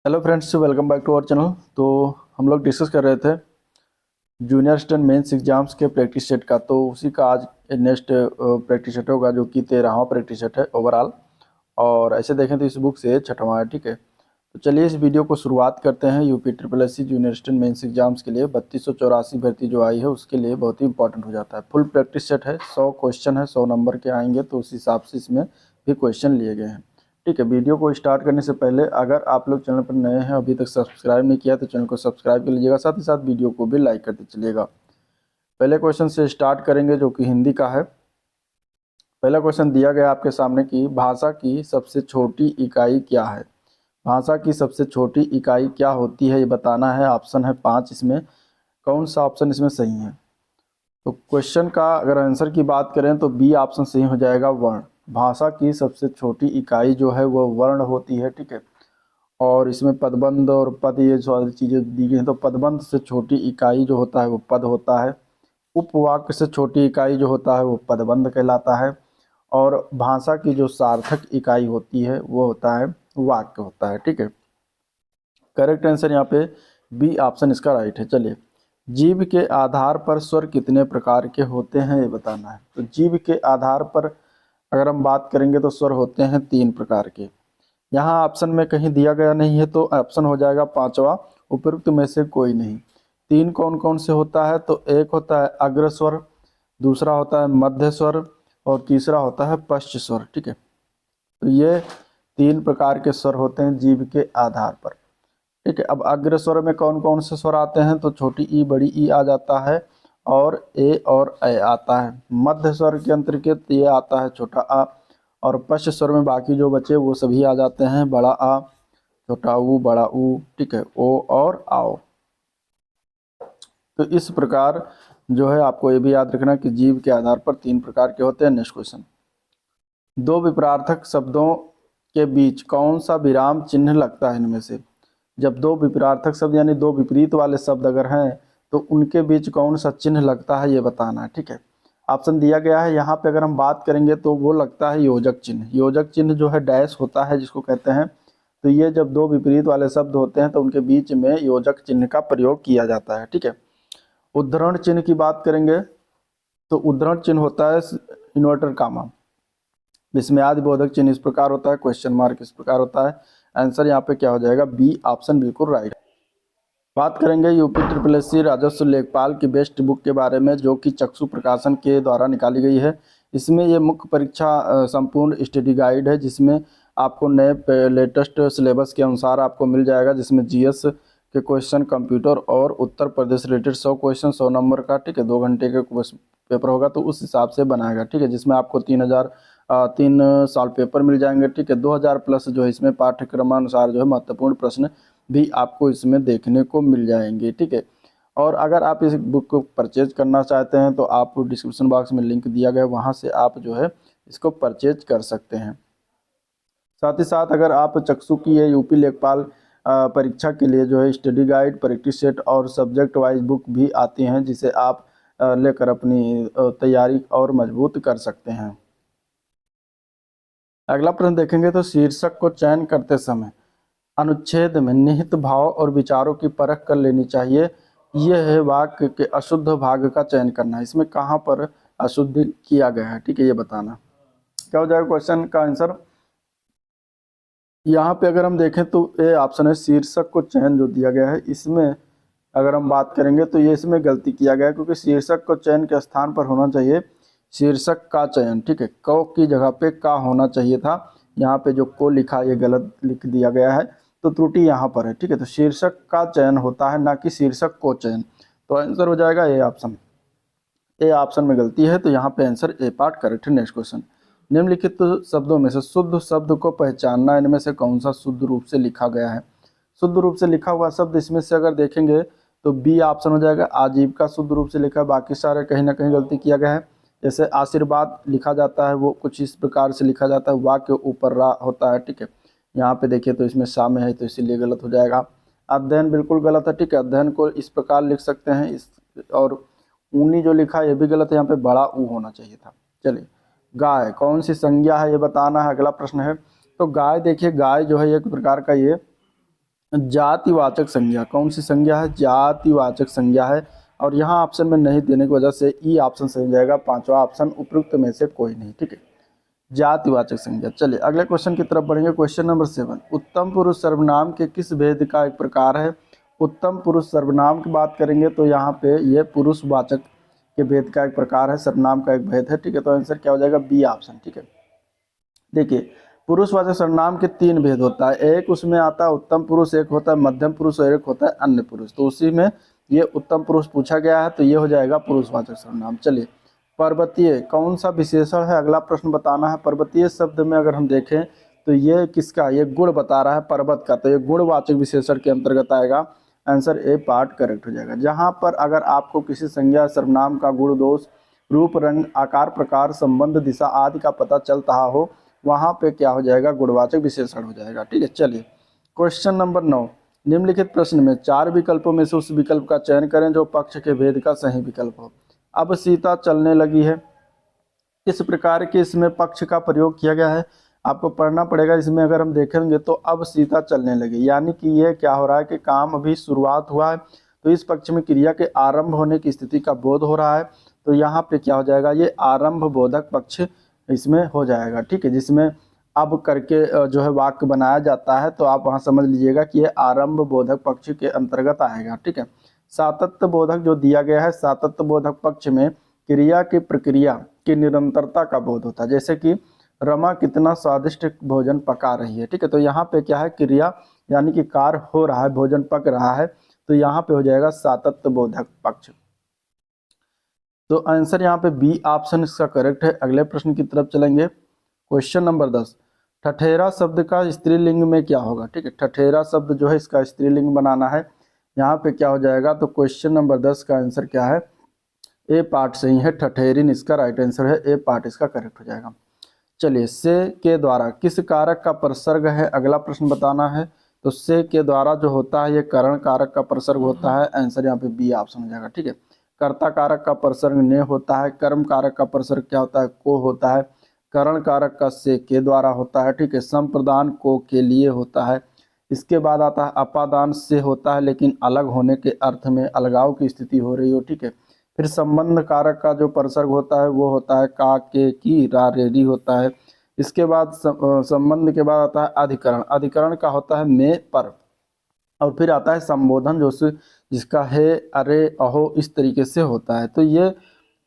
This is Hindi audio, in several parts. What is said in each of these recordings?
Hello friends, welcome back to our channel. तो हम लोग डिस्कस कर रहे थे जूनियर असिस्टेंट मेंस एग्जाम्स के प्रैक्टिस सेट का। तो उसी का आज नेक्स्ट प्रैक्टिस सेट होगा, जो कि 13वां प्रैक्टिस सेट है ओवरऑल। और ऐसे देखें तो इस बुक से 6वां है, ठीक है। तो चलिए इस वीडियो को शुरुआत करते हैं। UP triple S C junior assistant mains exams के लिए 3284 भर्ती जो आई है उसके लिए बहुत ही इंपॉर्टेंट हो जाता है। फुल प्रैक्टिस सेट है, 100 क्वेश्चन है, 100 नंबर के आएंगे, तो उस हिसाब से इसमें भी क्वेश्चन लिए गए हैं, ठीक है। वीडियो को स्टार्ट करने से पहले अगर आप लोग चैनल पर नए हैं, अभी तक सब्सक्राइब नहीं किया तो चैनल को सब्सक्राइब कर लीजिएगा, साथ ही साथ वीडियो को भी लाइक करते चलिएगा। पहले क्वेश्चन से स्टार्ट करेंगे जो कि हिंदी का है। पहला क्वेश्चन दिया गया आपके सामने कि भाषा की सबसे छोटी इकाई क्या है। भाषा की सबसे छोटी इकाई क्या होती है ये बताना है। ऑप्शन है 5, इसमें कौन सा ऑप्शन इसमें सही है। तो क्वेश्चन का अगर आंसर की बात करें तो बी ऑप्शन सही हो जाएगा, वर्ण। भाषा की सबसे छोटी इकाई जो है वो वर्ण होती है, ठीक है। और इसमें पदबंध और पद ये सारी चीज़ें दी गई हैं। तो पदबंध से छोटी इकाई जो होता है वो पद होता है। उपवाक्य से छोटी इकाई जो होता है वो पदबंध कहलाता है। और भाषा की जो सार्थक इकाई होती है वो होता है वाक्य होता है, ठीक है। करेक्ट आंसर यहाँ पे बी ऑप्शन इसका राइट है। चलिए, जीव के आधार पर स्वर कितने प्रकार के होते हैं ये बताना है। तो जीव के आधार पर अगर हम बात करेंगे तो स्वर होते हैं 3 प्रकार के। यहाँ ऑप्शन में कहीं दिया गया नहीं है, तो ऑप्शन हो जाएगा 5वां, उपयुक्त में से कोई नहीं। 3 कौन कौन से होता है, तो एक होता है अग्र स्वर, दूसरा होता है मध्य स्वर, और तीसरा होता है पश्च स्वर, ठीक है। तो ये 3 प्रकार के स्वर होते हैं जीव के आधार पर, ठीक है। अब अग्र स्वर में कौन कौन से स्वर आते हैं, तो छोटी ई बड़ी ई आ जाता है, और ए और ए आता है। मध्य स्वर के अंतर्गत ये आता है छोटा आ, और पश्च स्वर में बाकी जो बचे वो सभी आ जाते हैं, बड़ा आ, छोटा ऊ, बड़ा ऊ, ठीक है, ओ और आओ। तो इस प्रकार जो है आपको ये भी याद रखना कि जीव के आधार पर 3 प्रकार के होते हैं। नेक्स्ट क्वेश्चन, दो विपरार्थक शब्दों के बीच कौन सा विराम चिन्ह लगता है इनमें से। जब दो विपरार्थक शब्द यानी दो विपरीत वाले शब्द अगर हैं तो उनके बीच कौन सा चिन्ह लगता है ये बताना है, ठीक है। ऑप्शन दिया गया है यहाँ पे। अगर हम बात करेंगे तो वो लगता है योजक चिन्ह। योजक चिन्ह जो है डैश होता है जिसको कहते हैं। तो ये जब दो विपरीत वाले शब्द होते हैं तो उनके बीच में योजक चिन्ह का प्रयोग किया जाता है, ठीक है। उद्धरण चिन्ह की बात करेंगे तो उद्धरण चिन्ह होता है इन्वर्टर कामा। विस्मयादि बोधक चिन्ह इस प्रकार होता है, क्वेश्चन मार्क इस प्रकार होता है। आंसर यहाँ पे क्या हो जाएगा, बी ऑप्शन बिल्कुल राइट। बात करेंगे यूपी ट्रिपल एस सी राजस्व लेखपाल की बेस्ट बुक के बारे में, जो कि चक्षु प्रकाशन के द्वारा निकाली गई है। इसमें ये मुख्य परीक्षा संपूर्ण स्टडी गाइड है, जिसमें आपको नए लेटेस्ट सिलेबस के अनुसार आपको मिल जाएगा, जिसमें जीएस के क्वेश्चन, कंप्यूटर और Uttar Pradesh related 100 question 100 number का, ठीक है। 2 घंटे का पेपर होगा तो उस हिसाब से बनाएगा, ठीक है। जिसमें आपको 3 साल पेपर मिल जाएंगे, ठीक है। 2000 प्लस जो है इसमें पाठ्यक्रमानुसार जो है महत्वपूर्ण प्रश्न भी आपको इसमें देखने को मिल जाएंगे, ठीक है। और अगर आप इस बुक को परचेज करना चाहते हैं तो आप डिस्क्रिप्शन बॉक्स में लिंक दिया गया है, वहाँ से आप जो है इसको परचेज कर सकते हैं। साथ ही साथ अगर आप चक्षु की ये यूपी लेखपाल परीक्षा के लिए जो है स्टडी गाइड, प्रैक्टिस सेट और सब्जेक्ट वाइज बुक भी आती हैं, जिसे आप लेकर अपनी तैयारी और मजबूत कर सकते हैं। अगला प्रश्न देखेंगे तो शीर्षक को चयन करते समय अनुच्छेद में निहित भाव और विचारों की परख कर लेनी चाहिए। यह है वाक्य के अशुद्ध भाग का चयन करना। इसमें कहाँ पर अशुद्ध किया गया है, ठीक है, ये बताना। क्या हो जाएगा क्वेश्चन का आंसर। यहाँ पे अगर हम देखें तो ये ऑप्शन है शीर्षक को चयन जो दिया गया है, इसमें अगर हम बात करेंगे तो ये इसमें गलती किया गया है, क्योंकि शीर्षक को चयन के स्थान पर होना चाहिए शीर्षक का चयन, ठीक है। क की जगह पे का होना चाहिए था। यहाँ पे जो को लिखा ये गलत लिख दिया गया है, तो त्रुटि यहाँ पर है, ठीक है। तो शीर्षक का चयन होता है, ना कि शीर्षक को चयन। तो आंसर हो जाएगा ए ऑप्शन। ए ऑप्शन में गलती है, तो यहाँ पे आंसर ए पार्ट करेक्ट है। नेक्स्ट क्वेश्चन, निम्नलिखित शब्दों में से शुद्ध शब्द को पहचानना, इनमें से कौन सा शुद्ध रूप से लिखा गया है। शुद्ध रूप से लिखा हुआ शब्द इसमें से अगर देखेंगे तो बी ऑप्शन हो जाएगा। आजीविका शुद्ध रूप से लिखा है, बाकी सारे कहीं ना कहीं गलती किया गया है। जैसे आशीर्वाद लिखा जाता है वो कुछ इस प्रकार से लिखा जाता है, वाक्य ऊपर रा होता है, ठीक है। यहाँ पे देखिए तो इसमें सा में है, तो इसीलिए गलत हो जाएगा। अध्ययन बिल्कुल गलत है, ठीक है। अध्ययन को इस प्रकार लिख सकते हैं इस, और ऊनी जो लिखा है ये भी गलत है, यहाँ पे बड़ा ऊ होना चाहिए था। चलिए, गाय कौन सी संज्ञा है ये बताना है, अगला प्रश्न है। तो गाय देखिए, गाय जो है एक प्रकार का ये जातिवाचक संज्ञा। कौन सी संज्ञा है? जातिवाचक संज्ञा है। और यहाँ ऑप्शन में नहीं देने की वजह से ई ऑप्शन सही हो जाएगा, पांचवा ऑप्शन उपयुक्त में से कोई नहीं। ठीक है, जातिवाचक संज्ञा। चलिए अगले क्वेश्चन की तरफ बढ़ेंगे। क्वेश्चन नंबर 7, उत्तम पुरुष सर्वनाम के किस भेद का एक प्रकार है? उत्तम पुरुष सर्वनाम की बात करेंगे तो यहाँ पे ये पुरुषवाचक के भेद का एक प्रकार है, सर्वनाम का एक भेद है। ठीक है, तो आंसर क्या हो जाएगा? B option. ठीक है, देखिए पुरुषवाचक सर्वनाम के 3 भेद होता है। एक उसमें आता है उत्तम पुरुष, एक होता है मध्यम पुरुष और एक होता है अन्य पुरुष। तो उसी में ये उत्तम पुरुष पूछा गया है, तो ये हो जाएगा पुरुषवाचक सर्वनाम। चलिए पर्वतीय कौन सा विशेषण है? अगला प्रश्न बताना है। पर्वतीय शब्द में अगर हम देखें तो ये किसका? ये गुण बता रहा है पर्वत का, तो ये गुणवाचक विशेषण के अंतर्गत आएगा। आंसर ए पार्ट करेक्ट हो जाएगा। जहाँ पर अगर आपको किसी संज्ञा सर्वनाम का गुण दोष रूप रंग आकार प्रकार संबंध दिशा आदि का पता चल रहा हो, वहाँ पे क्या हो जाएगा? गुणवाचक विशेषण हो जाएगा। ठीक है, चलिए क्वेश्चन नंबर 9, निम्नलिखित प्रश्न में 4 विकल्पों में से उस विकल्प का चयन करें जो पक्ष के भेद का सही विकल्प हो। अब सीता चलने लगी है, किस प्रकार के इसमें पक्ष का प्रयोग किया गया है? आपको पढ़ना पड़ेगा। इसमें अगर हम देखेंगे तो अब सीता चलने लगी, यानी कि ये क्या हो रहा है कि काम अभी शुरुआत हुआ है, तो इस पक्ष में क्रिया के आरंभ होने की स्थिति का बोध हो रहा है। तो यहाँ पे क्या हो जाएगा? ये आरंभ बोधक पक्ष इसमें हो जाएगा। ठीक है, जिसमें अब करके जो है वाक्य बनाया जाता है, तो आप वहाँ समझ लीजिएगा कि ये आरंभ बोधक पक्ष के अंतर्गत आएगा। ठीक है, सातत्य बोधक जो दिया गया है, सातत्य बोधक पक्ष में क्रिया की प्रक्रिया की निरंतरता का बोध होता है। जैसे कि रमा कितना स्वादिष्ट भोजन पका रही है। ठीक है, तो यहाँ पे क्या है? क्रिया यानी कि कार्य हो रहा है, भोजन पक रहा है, तो यहाँ पे हो जाएगा सातत्य बोधक पक्ष। तो आंसर यहाँ पे बी ऑप्शन इसका करेक्ट है। अगले प्रश्न की तरफ चलेंगे। क्वेश्चन नंबर 10, ठठेरा शब्द का स्त्रीलिंग में क्या होगा? ठीक है, ठठेरा शब्द जो है इसका स्त्रीलिंग बनाना है। यहाँ पे क्या हो जाएगा? तो क्वेश्चन नंबर 10 का आंसर क्या है? ए पार्ट सही है, ठठेरिन इसका राइट आंसर है, ए पार्ट इसका करेक्ट हो जाएगा। चलिए से के द्वारा किस कारक का प्रसर्ग है? अगला प्रश्न बताना है। तो से के द्वारा जो होता है ये करण कारक का प्रसर्ग होता है। आंसर यहाँ पे बी ऑप्शन हो जाएगा। ठीक है, कर्ता कारक का प्रसर्ग ने होता है, कर्म कारक का प्रसर्ग क्या होता है? को होता है, करण कारक का से के द्वारा होता है। ठीक है, संप्रदान को के लिए होता है। इसके बाद आता है अपादान से होता है, लेकिन अलग होने के अर्थ में, अलगाव की स्थिति हो रही हो। ठीक है, फिर संबंध कारक का जो प्रसर्ग होता है वो होता है का के की रा रे री होता है। इसके बाद संबंध के बाद आता है अधिकरण, अधिकरण का होता है में पर। और फिर आता है संबोधन जो जिसका है अरे अहो इस तरीके से होता है। तो ये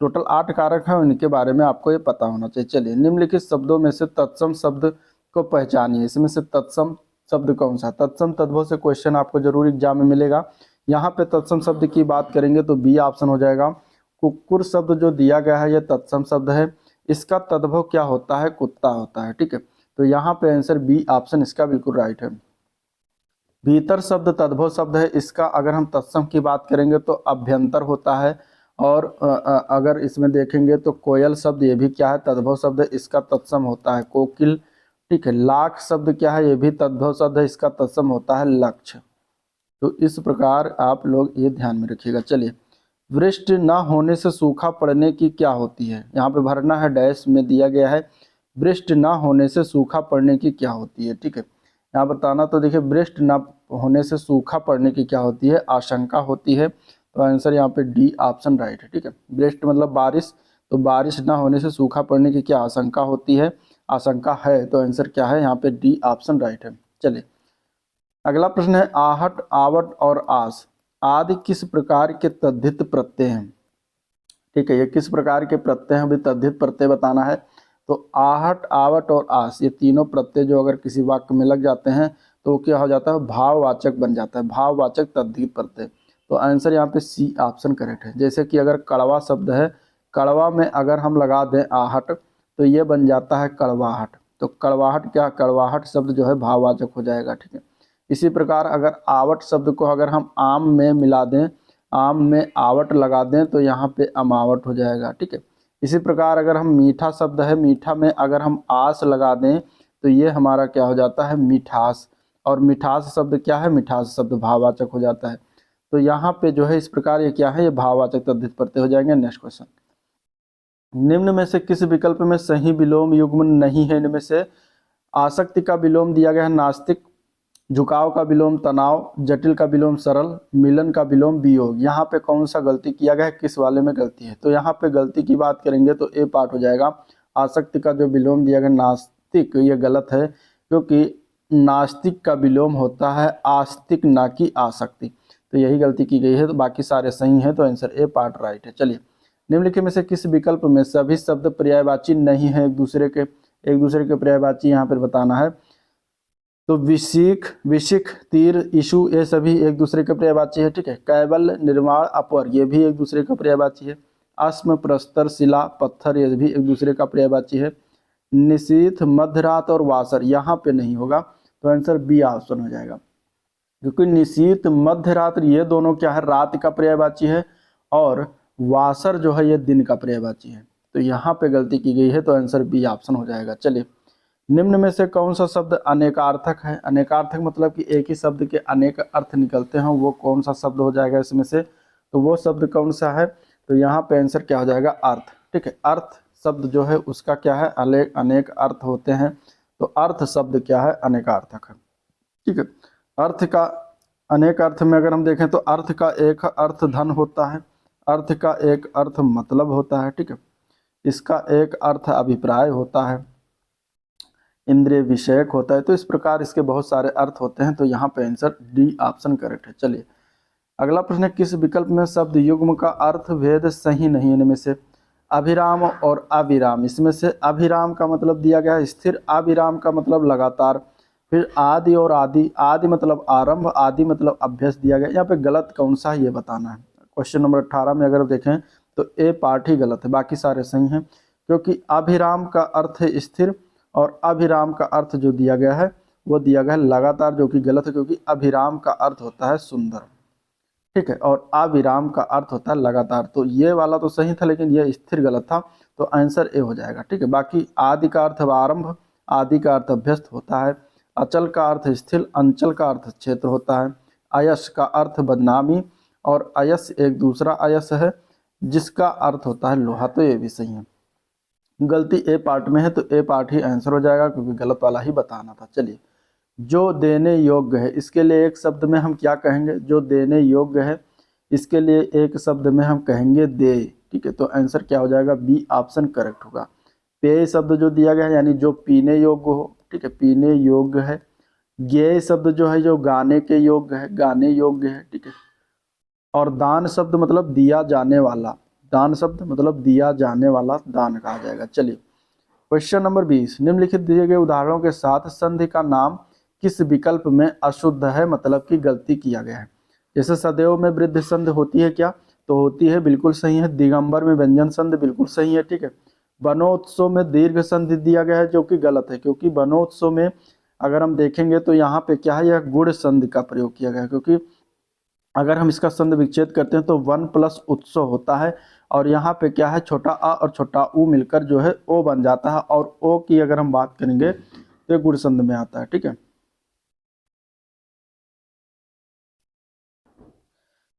टोटल 8 कारक हैं, इनके बारे में आपको ये पता होना चाहिए। चलिए निम्नलिखित शब्दों में से तत्सम शब्द को पहचानिए। इसमें से तत्सम शब्द कौन सा? तत्सम तद्भव से क्वेश्चन आपको जरूर एग्जाम में मिलेगा। यहाँ पे तत्सम शब्द की बात करेंगे तो बी ऑप्शन हो जाएगा। कुक्कुर शब्द जो दिया गया है ये तत्सम शब्द है, इसका तद्भव क्या होता है? कुत्ता होता है। ठीक है, तो यहाँ पे आंसर बी ऑप्शन इसका बिल्कुल राइट है। भीतर शब्द तद्भव शब्द है, इसका अगर हम तत्सम की बात करेंगे तो अभ्यंतर होता है। और अगर इसमें देखेंगे तो कोयल शब्द ये भी क्या है? तद्भव शब्द है, इसका तत्सम होता है कोकिल। ठीक है, लाख शब्द क्या है? ये भी तद्भव शब्द है, इसका तत्सम होता है लक्ष्य। तो इस प्रकार आप लोग ये ध्यान में रखिएगा। चलिए वृष्टि न होने से सूखा पड़ने की क्या होती है? यहाँ पे भरना है, डैश में दिया गया है वृष्टि न होने से सूखा पड़ने की क्या होती है। ठीक है, यहाँ बताना। तो देखिए वृष्टि न होने से सूखा पड़ने की क्या होती है? आशंका होती है। तो आंसर यहाँ पे डी ऑप्शन राइट है। ठीक है, वृष्टि मतलब बारिश, तो बारिश न होने से सूखा पड़ने की क्या आशंका होती है? आशंका है। तो आंसर क्या है? यहाँ पे डी ऑप्शन राइट है। चलिए अगला प्रश्न है आहट आवट और आस आदि किस प्रकार के तद्धित प्रत्यय हैं? ठीक है, ये किस प्रकार के प्रत्यय हैं? अभी तद्धित प्रत्यय बताना है। तो आहट आवट और आस ये तीनों प्रत्यय जो अगर किसी वाक्य में लग जाते हैं तो क्या हो जाता है? भाववाचक बन जाता है, भाववाचक तद्धित प्रत्यय। तो आंसर यहाँ पे सी ऑप्शन करेक्ट है। जैसे कि अगर कड़वा शब्द है, कड़वा में अगर हम लगा दें आहट तो ये बन जाता है कड़वाहट। तो कड़वाहट क्या? कड़वाहट शब्द जो है भाववाचक हो जाएगा। ठीक है, इसी प्रकार अगर आवट शब्द को अगर हम आम में मिला दें, आम में आवट लगा दें तो यहाँ पे अमावट हो जाएगा। ठीक है, इसी प्रकार अगर हम मीठा शब्द है, मीठा में अगर हम आस लगा दें तो ये हमारा क्या हो जाता है? मिठास। और मिठास शब्द क्या है? मिठास शब्द भाववाचक हो जाता है। तो यहाँ पे जो है इस प्रकार ये क्या है? ये भाववाचक तद्धित प्रत्यय हो जाएंगे। नेक्स्ट क्वेश्चन, निम्न में से किस विकल्प में सही विलोम युग्म नहीं है? इनमें से आसक्ति का विलोम दिया गया है नास्तिक, झुकाव का विलोम तनाव, जटिल का विलोम सरल, मिलन का विलोम वियोग। यहाँ पे कौन सा गलती किया गया है, किस वाले में गलती है? तो यहाँ पे गलती की बात करेंगे तो ए पार्ट हो जाएगा। आसक्ति का जो विलोम दिया गया नास्तिक, ये गलत है, क्योंकि नास्तिक का विलोम होता है आस्तिक, ना कि आसक्ति। तो यही गलती की गई है, तो बाकी सारे सही हैं, तो आंसर ए पार्ट राइट है। चलिए, निम्नलिखित में से किस विकल्प में सभी शब्द पर्यायवाची नहीं है? एक दूसरे के पर्यायवाची यहाँ पर बताना है। तो विशिख, विशिख, तीर, इशु, ये सभी एक दूसरे के पर्यायवाची है, ठीक है। कैवल्य, निर्माण, अपर, ये भी एक दूसरे का पर्यायवाची है। अस्म, प्रस्तर, शिला, पत्थर, ये भी एक दूसरे का पर्यायवाची है। निशीथ, मध्यरात और वासर यहाँ पे नहीं होगा, तो आंसर बी ऑप्शन हो जाएगा, क्योंकि निशीथ, मध्यरात्र ये दोनों क्या है, रात का पर्यायवाची है, और वासर जो है ये दिन का पर्यायवाची है। तो यहाँ पे गलती की गई है, तो आंसर बी ऑप्शन हो जाएगा। चलिए, निम्न में से कौन सा शब्द अनेकार्थक है? अनेकार्थक मतलब कि एक ही शब्द के अनेक अर्थ निकलते हैं, वो कौन सा शब्द हो जाएगा इसमें से? तो वो शब्द कौन सा है? तो यहाँ पे आंसर क्या हो जाएगा? अर्थ, ठीक है। अर्थ शब्द जो है उसका क्या है, अनेक अर्थ होते हैं, तो अर्थ शब्द क्या है, अनेकार्थक है, ठीक है। अर्थ का अनेक अर्थ में अगर हम देखें तो अर्थ का एक अर्थ धन होता है, अर्थ का एक अर्थ मतलब होता है, ठीक है। इसका एक अर्थ अभिप्राय होता है, इंद्रिय विषयक होता है। तो इस प्रकार इसके बहुत सारे अर्थ होते हैं, तो यहाँ पे आंसर डी ऑप्शन करेक्ट है। चलिए, अगला प्रश्न है, किस विकल्प में शब्द युग्म का अर्थ भेद सही नहीं? इनमें से अभिराम और अविराम, इसमें से अभिराम का मतलब दिया गया है स्थिर, अविराम का मतलब लगातार, फिर आदि और आदि, आदि मतलब आरंभ, आदि मतलब अभ्यस्त दिया गया। यहाँ पे गलत कौन सा है ये बताना है। क्वेश्चन नंबर 18 में अगर देखें तो ए पार्ट ही गलत है, बाकी सारे सही हैं, क्योंकि अभिराम का अर्थ है स्थिर, और अभिराम का अर्थ जो दिया गया है वो दिया गया है लगातार, जो कि गलत है, क्योंकि अभिराम का अर्थ होता है सुंदर, ठीक है, और अविराम का अर्थ होता है लगातार। तो ये वाला तो सही था, लेकिन ये स्थिर गलत था, तो आंसर ए हो जाएगा, ठीक है। बाकी आदि का अर्थ आरंभ, आदि का अर्थ अभ्यस्त होता है, अचल का अर्थ स्थिर, अंचल का अर्थ क्षेत्र होता है, अयस का अर्थ बदनामी, और अयस एक दूसरा अयस है जिसका अर्थ होता है लोहा। तो ये भी सही है, गलती ए पार्ट में है, तो ए पार्ट ही आंसर हो जाएगा, क्योंकि गलत वाला ही बताना था। चलिए, जो देने योग्य है, इसके लिए एक शब्द में हम क्या कहेंगे? जो देने योग्य है, इसके लिए एक शब्द में हम कहेंगे दे, ठीक है। तो आंसर क्या हो जाएगा? बी ऑप्शन करेक्ट होगा। पेय शब्द जो दिया गया है, यानी जो पीने योग्य हो, ठीक है, पीने योग्य है। गेय शब्द जो है, जो गाने के योग्य है, गाने योग्य है, ठीक है। और दान शब्द मतलब दिया जाने वाला, दान शब्द मतलब दिया जाने वाला, दान कहा जाएगा। चलिए, क्वेश्चन नंबर 20, निम्नलिखित दिए गए उदाहरणों के साथ संधि का नाम किस विकल्प में अशुद्ध है, मतलब कि गलती किया गया है? जैसे सदैव में वृद्ध संधि होती है क्या? तो होती है, बिल्कुल सही है। दिगंबर में व्यंजन संधि बिल्कुल सही है, ठीक है। बनोत्सव में दीर्घ संधि दिया गया है, जो कि गलत है, क्योंकि बनोत्सव में अगर हम देखेंगे तो यहाँ पे क्या है, यह गुण संधि का प्रयोग किया गया है, क्योंकि अगर हम इसका संधि विच्छेद करते हैं तो 1 प्लस उत्सव होता है, और यहाँ पे क्या है, छोटा आ और छोटा ऊ मिलकर जो है ओ बन जाता है, और ओ की अगर हम बात करेंगे तो गुण संधि में आता है, ठीक है।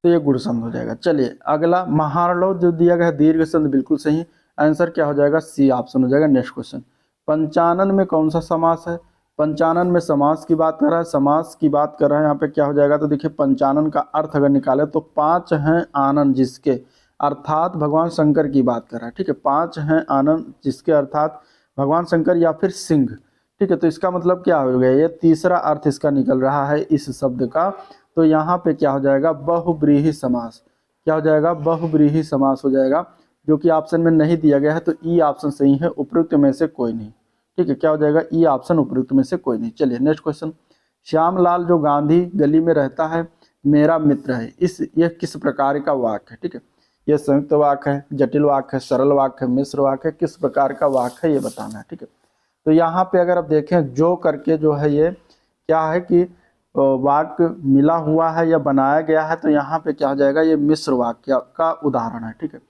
तो ये गुण संधि हो जाएगा। चलिए, अगला महारलोह जो दिया गया है दीर्घ संधि, बिल्कुल सही, आंसर क्या हो जाएगा? सी ऑप्शन हो जाएगा। नेक्स्ट क्वेश्चन, पंचानन में कौन सा समास है? पंचानन में समास की बात कर रहा है, समास की बात कर रहा है, यहाँ पे क्या हो जाएगा? तो देखिए, पंचानन का अर्थ अगर निकाले तो 5 हैं आनंद जिसके, अर्थात भगवान शंकर की बात कर रहा है, ठीक है। 5 हैं आनंद जिसके, अर्थात भगवान शंकर या फिर सिंह, ठीक है। तो इसका मतलब क्या हो गया? ये तीसरा अर्थ इसका निकल रहा है इस शब्द का। तो यहाँ पे क्या हो जाएगा? बहुब्रीहि समास। क्या हो जाएगा? बहुब्रीहि समास हो जाएगा, जो कि ऑप्शन में नहीं दिया गया है, तो ई ऑप्शन सही है, उपयुक्त में से कोई नहीं, ठीक है। क्या हो जाएगा? ई ऑप्शन उपयुक्त में से कोई नहीं। चलिए, नेक्स्ट क्वेश्चन, श्यामलाल जो गांधी गली में रहता है मेरा मित्र है, यह किस प्रकार का वाक्य है, ठीक है। यह संयुक्त वाक्य है, जटिल वाक्य है, सरल वाक्य है, मिश्र वाक्य है, किस प्रकार का वाक्य है ये बताना है, ठीक है। तो यहाँ पे अगर आप देखें, जो करके जो है ये क्या है कि वाक्य मिला हुआ है या बनाया गया है, तो यहाँ पे क्या हो जाएगा? ये मिश्र वाक्य का उदाहरण है, ठीक है।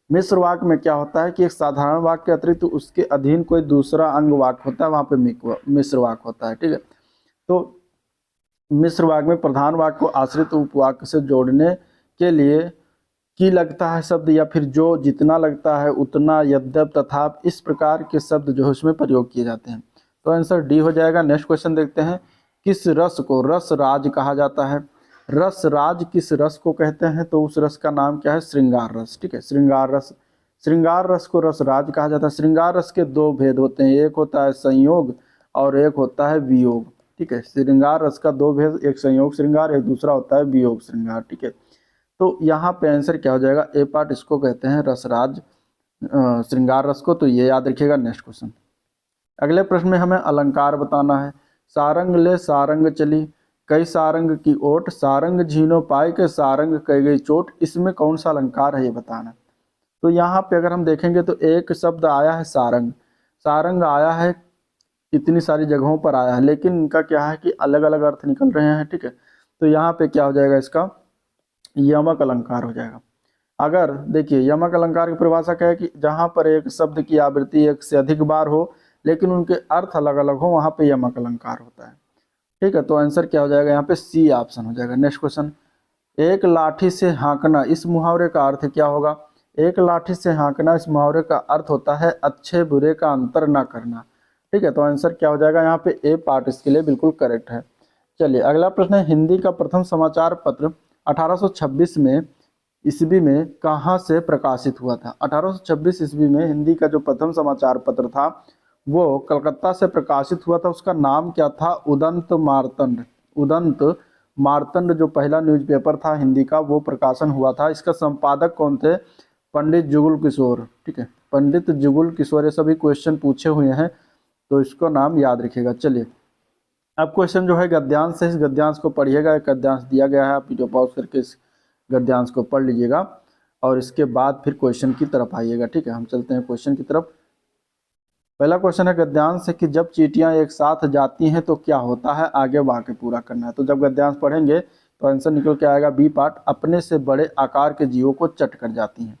मिश्र वाक्य में क्या होता है कि एक साधारण वाक्य के अतिरिक्त तो उसके अधीन कोई दूसरा अंग वाक्य होता है, वहाँ पे मिश्र वाक्य होता है, ठीक है। तो मिश्र वाक्य में प्रधान वाक्य को आश्रित उपवाक्य से जोड़ने के लिए की लगता है शब्द, या फिर जो जितना लगता है उतना, यद्यप, तथा, इस प्रकार के शब्द जो है उसमें प्रयोग किए जाते हैं। तो आंसर डी हो जाएगा। नेक्स्ट क्वेश्चन देखते हैं, किस रस को रस राज कहा जाता है? रस राज किस रस को कहते हैं? तो उस रस का नाम क्या है? श्रृंगार रस। ठीक है, श्रृंगार रस। श्रृंगार रस को रस राज कहा जाता है। श्रृंगार रस के दो भेद होते हैं, एक होता है संयोग और एक होता है वियोग। ठीक है, श्रृंगार रस का दो भेद, एक संयोग श्रृंगार, एक दूसरा होता है वियोग श्रृंगार। ठीक है, तो यहाँ पे आंसर क्या हो जाएगा? ए पार्ट इसको कहते हैं रसराज श्रृंगार रस को, तो ये याद रखिएगा। नेक्स्ट क्वेश्चन, अगले प्रश्न में हमें अलंकार बताना है। सारंग ले सारंग चली, कई सारंग की ओट, सारंग झीनो पाई के सारंग कई गई चोट, इसमें कौन सा अलंकार है ये बताना। तो यहाँ पे अगर हम देखेंगे तो एक शब्द आया है सारंग। सारंग आया है, इतनी सारी जगहों पर आया है, लेकिन इनका क्या है कि अलग अलग अर्थ निकल रहे हैं। ठीक है, तो यहाँ पे क्या हो जाएगा? इसका यमक अलंकार हो जाएगा। अगर देखिए, यमक अलंकार की परिभाषा क्या है कि जहाँ पर एक शब्द की आवृत्ति एक से अधिक बार हो लेकिन उनके अर्थ अलग अलग हो, वहाँ पे यमक अलंकार होता है। ठीक है, तो आंसर क्या हो जाएगा? यहाँ पे सी ऑप्शन हो जाएगा। नेक्स्ट क्वेश्चन, एक लाठी से हाँकना, इस मुहावरे का अर्थ क्या होगा? एक लाठी से हाँकना, इस मुहावरे का अर्थ होता है अच्छे बुरे का अंतर ना करना। ठीक है, तो आंसर क्या हो जाएगा? यहाँ पे ए पार्ट इसके लिए बिल्कुल करेक्ट है। चलिए अगला प्रश्न है, हिंदी का प्रथम समाचार पत्र 1826 में ईस्वी में कहाँ से प्रकाशित हुआ था? 1826 ईस्वी में हिंदी का जो प्रथम समाचार पत्र था वो कलकत्ता से प्रकाशित हुआ था। उसका नाम क्या था? उदंत मार्तंड। उदंत मार्तंड जो पहला न्यूज़पेपर था हिंदी का, वो प्रकाशन हुआ था। इसका संपादक कौन थे? पंडित जुगुल किशोर। ठीक है, पंडित जुगुल किशोर। ये सभी क्वेश्चन पूछे हुए हैं, तो इसको नाम याद रखिएगा। चलिए अब क्वेश्चन जो है गद्यांश है, इस गद्यांश को पढ़िएगा। एक गद्यांश दिया गया है, आप वीडियो पॉज करके इस गद्यांश को पढ़ लीजिएगा और इसके बाद फिर क्वेश्चन की तरफ आइएगा। ठीक है, हम चलते हैं क्वेश्चन की तरफ। पहला क्वेश्चन है गद्यांश है कि जब चींटियां एक साथ जाती हैं तो क्या होता है? आगे वाक्य पूरा करना है। तो जब गद्यांश पढ़ेंगे तो आंसर निकल के आएगा बी पार्ट, अपने से बड़े आकार के जीवों को चट कर जाती हैं।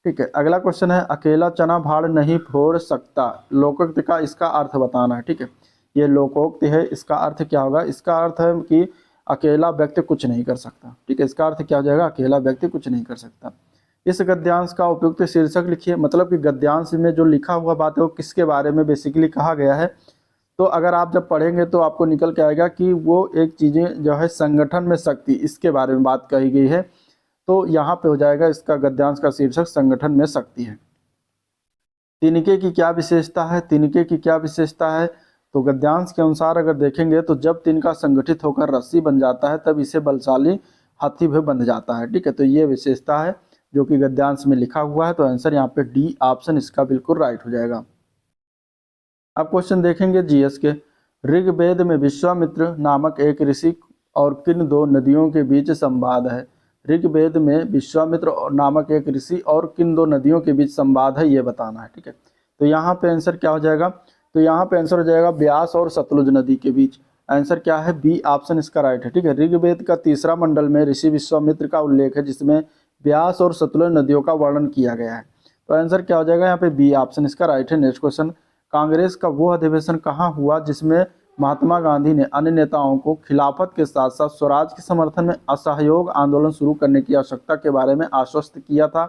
ठीक है, अगला क्वेश्चन है अकेला चना भाड़ नहीं फोड़ सकता, लोकोक्ति का इसका अर्थ बताना है। ठीक है, ये लोकोक्ति है, इसका अर्थ क्या होगा? इसका अर्थ है कि अकेला व्यक्ति कुछ नहीं कर सकता। ठीक है, इसका अर्थ क्या हो जाएगा? अकेला व्यक्ति कुछ नहीं कर सकता। इस गद्यांश का उपयुक्त शीर्षक लिखिए। मतलब कि गद्यांश में जो लिखा हुआ बात है वो किसके बारे में बेसिकली कहा गया है। तो अगर आप जब पढ़ेंगे तो आपको निकल के आएगा कि वो एक चीज़ें जो है संगठन में शक्ति, इसके बारे में बात कही गई है। तो यहाँ पे हो जाएगा इसका गद्यांश का शीर्षक संगठन में शक्ति है। तिनके की क्या विशेषता है? तिनके की क्या विशेषता है? तो गद्यांश के अनुसार अगर देखेंगे तो जब तिनका संगठित होकर रस्सी बन जाता है तब इसे बलशाली हाथी भी बन जाता है। ठीक है, तो ये विशेषता है जो कि गद्यांश में लिखा हुआ है। तो आंसर यहाँ पे डी ऑप्शन इसका बिल्कुल राइट हो जाएगा। अब क्वेश्चन देखेंगे जीएस के, ऋग्वेद में विश्वामित्र नामक एक ऋषि और किन दो नदियों के बीच संवाद है? ऋग्वेद में विश्वामित्र नामक एक ऋषि और किन दो नदियों के बीच संवाद है, ये बताना है। ठीक है, तो यहाँ पे आंसर क्या हो जाएगा? तो यहाँ पे आंसर हो जाएगा ब्यास और सतलुज नदी के बीच। आंसर क्या है? बी ऑप्शन इसका राइट है। ठीक है, ऋग्वेद का तीसरा मंडल में ऋषि विश्वामित्र का उल्लेख है जिसमें ब्यास और सतलुज नदियों का वर्णन किया गया है। तो आंसर क्या हो जाएगा? यहाँ पे बी ऑप्शन इसका राइट है। नेक्स्ट क्वेश्चन, कांग्रेस का वो अधिवेशन कहाँ हुआ जिसमें महात्मा गांधी ने अन्य नेताओं को खिलाफत के साथ साथ स्वराज के समर्थन में असहयोग आंदोलन शुरू करने की आवश्यकता के बारे में आश्वस्त किया था?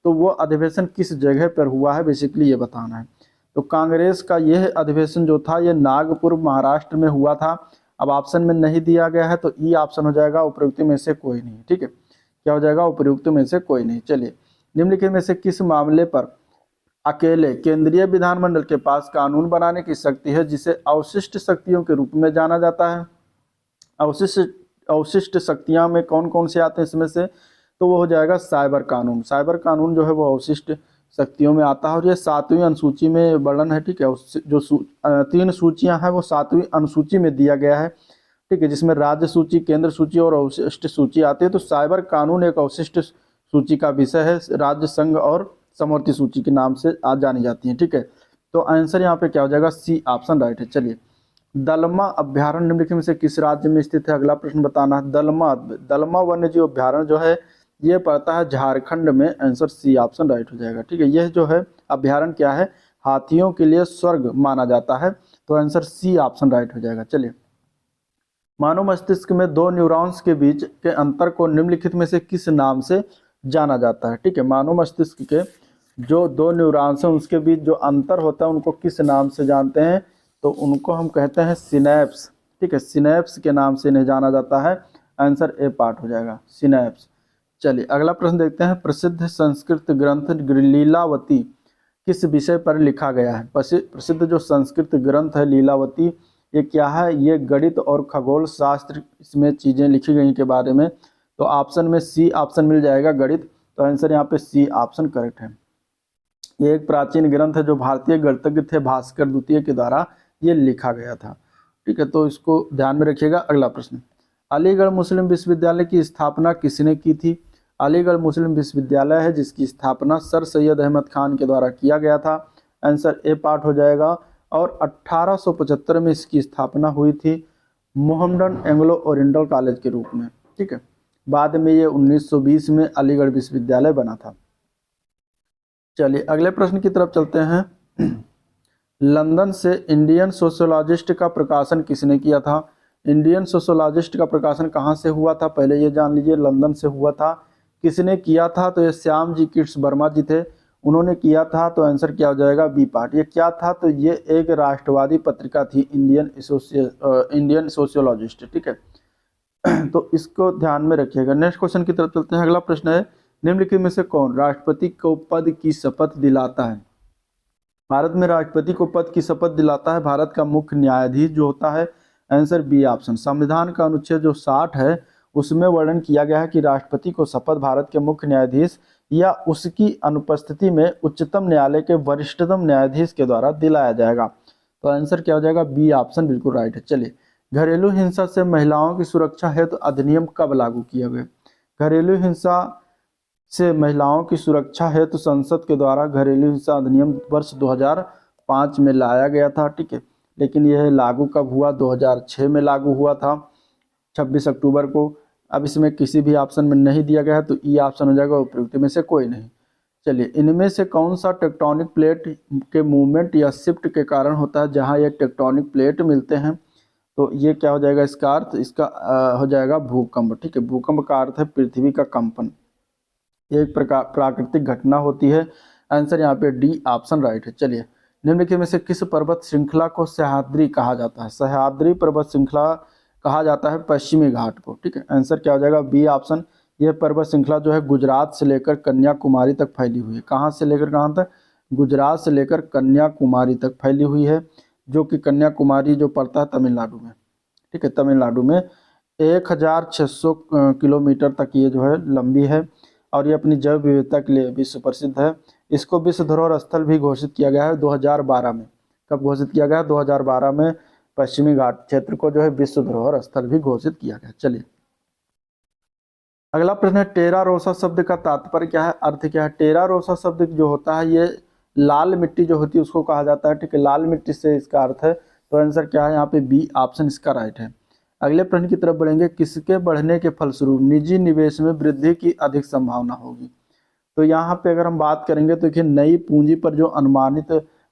तो वो अधिवेशन किस जगह पर हुआ है बेसिकली ये बताना है। तो कांग्रेस का यह अधिवेशन जो था ये नागपुर महाराष्ट्र में हुआ था। अब ऑप्शन में नहीं दिया गया है तो ई ऑप्शन हो जाएगा, उपयुक्त में से कोई नहीं। ठीक है, क्या हो जाएगा? उपयुक्त में से कोई नहीं। चलिए, निम्नलिखित में से किस मामले पर अकेले केंद्रीय विधानमंडल के पास कानून बनाने की शक्ति है जिसे अवशिष्ट शक्तियों के रूप में जाना जाता है? अवशिष्ट शक्तियां में कौन कौन से आते हैं इसमें से? तो वो हो जाएगा साइबर कानून। साइबर कानून जो है वो अवशिष्ट शक्तियों में आता है और ये 7वीं अनुसूची में वर्णन है। ठीक है, जो 3 सूचियां हैं वो 7वीं अनुसूची में दिया गया है। ठीक है, जिसमें राज्य सूची, केंद्र सूची और अवशिष्ट सूची आती है। तो साइबर कानून एक अवशिष्ट सूची का विषय है, राज्य, संघ और समवर्ती सूची के नाम से आज जानी जाती है। ठीक है, तो आंसर यहाँ पे क्या हो जाएगा? सी ऑप्शन राइट है। चलिए, दलमा अभ्यारण्य निम्नलिखित में से किस राज्य में स्थित है? अगला प्रश्न बताना है। दलमा वन्य जीव अभ्यारण्य जो है ये पड़ता है झारखंड में। आंसर सी ऑप्शन राइट हो जाएगा। ठीक है, यह जो है अभ्यारण्य क्या है? हाथियों के लिए स्वर्ग माना जाता है। तो आंसर सी ऑप्शन राइट हो जाएगा। चलिए, मानव मस्तिष्क में 2 न्यूरॉन्स के बीच के अंतर को निम्नलिखित में से किस नाम से जाना जाता है? ठीक है, मानव मस्तिष्क के जो 2 न्यूरॉन्स हैं उसके बीच जो अंतर होता है उनको किस नाम से जानते हैं? तो उनको हम कहते हैं सिनैप्स। ठीक है, सिनेप्स के नाम से इन्हें जाना जाता है। आंसर ए पार्ट हो जाएगा, सिनेप्स। चलिए अगला प्रश्न देखते हैं। प्रसिद्ध संस्कृत ग्रंथ लीलावती किस विषय पर लिखा गया है? प्रसिद्ध जो संस्कृत ग्रंथ है लीलावती, ये क्या है? ये गणित और खगोल शास्त्र इसमें चीज़ें लिखी गई के बारे में। तो ऑप्शन में सी ऑप्शन मिल जाएगा, गणित। तो आंसर यहाँ पे सी ऑप्शन करेक्ट है। ये एक प्राचीन ग्रंथ है जो भारतीय गणितज्ञ थे भास्कर द्वितीय के द्वारा ये लिखा गया था। ठीक है, तो इसको ध्यान में रखिएगा। अगला प्रश्न, अलीगढ़ मुस्लिम विश्वविद्यालय की स्थापना किसने की थी? अलीगढ़ मुस्लिम विश्वविद्यालय है जिसकी स्थापना सर सैयद अहमद खान के द्वारा किया गया था। आंसर ए पार्ट हो जाएगा। और 1875 में इसकी स्थापना हुई थी मोहम्मडन एंग्लो ओरिएंटल कॉलेज के रूप में। ठीक है, बाद में ये 1920 में अलीगढ़ विश्वविद्यालय बना था। चलिए अगले प्रश्न की तरफ चलते हैं। लंदन से इंडियन सोशियोलॉजिस्ट का प्रकाशन किसने किया था? इंडियन सोशियोलॉजिस्ट का प्रकाशन कहाँ से हुआ था? पहले ये जान लीजिए, लंदन से हुआ था। किसने किया था? तो ये श्याम जी किट्स वर्मा जी थे, उन्होंने किया था। तो आंसर क्या हो जाएगा? B part. ये क्या था? तो ये एक राष्ट्रवादी पत्रिका थी, इंडियन सोशियोलॉजिस्ट। ठीक है, तो इसको ध्यान में रखिएगा। नेक्स्ट क्वेश्चन की तरफ चलते हैं। अगला प्रश्न है, निम्नलिखित में से कौन राष्ट्रपति को पद की शपथ दिलाता है? भारत में राष्ट्रपति को पद की शपथ दिलाता है भारत का मुख्य न्यायाधीश जो होता है। Answer B option. संविधान का अनुच्छेद जो 60 है उसमें वर्णन किया गया है कि राष्ट्रपति को शपथ भारत के मुख्य न्यायाधीश या उसकी अनुपस्थिति में उच्चतम न्यायालय के वरिष्ठतम न्यायाधीश के द्वारा दिलाया जाएगा। तो आंसर क्या हो जाएगा? बी ऑप्शन बिल्कुल राइट है। चलिए, घरेलू हिंसा से महिलाओं की सुरक्षा हेतु अधिनियम कब लागू किया गया? घरेलू हिंसा से महिलाओं की सुरक्षा हेतु संसद के द्वारा घरेलू हिंसा अधिनियम वर्ष 2005 में लाया गया था। ठीक है, लेकिन यह लागू कब हुआ? 2006 में लागू हुआ था, 26 अक्टूबर को। अब इसमें किसी भी ऑप्शन में नहीं दिया गया है, तो ई ऑप्शन हो जाएगा उपयुक्त में से कोई नहीं। चलिए, इनमें से कौन सा टेक्टोनिक प्लेट के मूवमेंट या शिफ्ट के कारण होता है? जहां ये टेक्टोनिक प्लेट मिलते हैं तो ये क्या हो जाएगा इसका अर्थ? इसका हो जाएगा भूकंप। ठीक है, भूकंप का अर्थ है पृथ्वी का कंपन। ये एक प्रकार प्राकृतिक घटना होती है। आंसर यहाँ पे डी ऑप्शन राइट है। चलिए, निम्नलिखित में से किस पर्वत श्रृंखला को सह्याद्री कहा जाता है? सह्याद्री पर्वत श्रृंखला कहा जाता है पश्चिमी घाट को। ठीक है, आंसर क्या हो जाएगा? B option. यह पर्वत श्रृंखला जो है गुजरात से लेकर कन्याकुमारी तक फैली हुई है। कहाँ से लेकर कहाँ तक? गुजरात से लेकर कन्याकुमारी तक फैली हुई है, जो कि कन्याकुमारी जो पड़ता है तमिलनाडु में। ठीक है, तमिलनाडु में 1600 किलोमीटर तक ये जो है लंबी है और ये अपनी जैव विविधता के लिए विश्व प्रसिद्ध है। इसको विश्व धरोहर स्थल भी घोषित किया गया है 2012 में। कब घोषित किया गया? 2012 में पश्चिमी घाट क्षेत्र को जो है विश्व धरोहर स्थल भी घोषित किया गया। चलिए अगला प्रश्न है, टेरा रोसा शब्द का तात्पर्य क्या है? अर्थ क्या है? टेरा रोसा शब्द जो होता है ये लाल मिट्टी जो होती है उसको कहा जाता है। ठीक है, लाल मिट्टी से इसका अर्थ है। तो आंसर क्या है? यहाँ पे बी ऑप्शन इसका राइट है। अगले प्रश्न की तरफ बढ़ेंगे, किसके बढ़ने के फलस्वरूप निजी निवेश में वृद्धि की अधिक संभावना होगी? तो यहाँ पे अगर हम बात करेंगे तो देखिए, नई पूंजी पर जो अनुमानित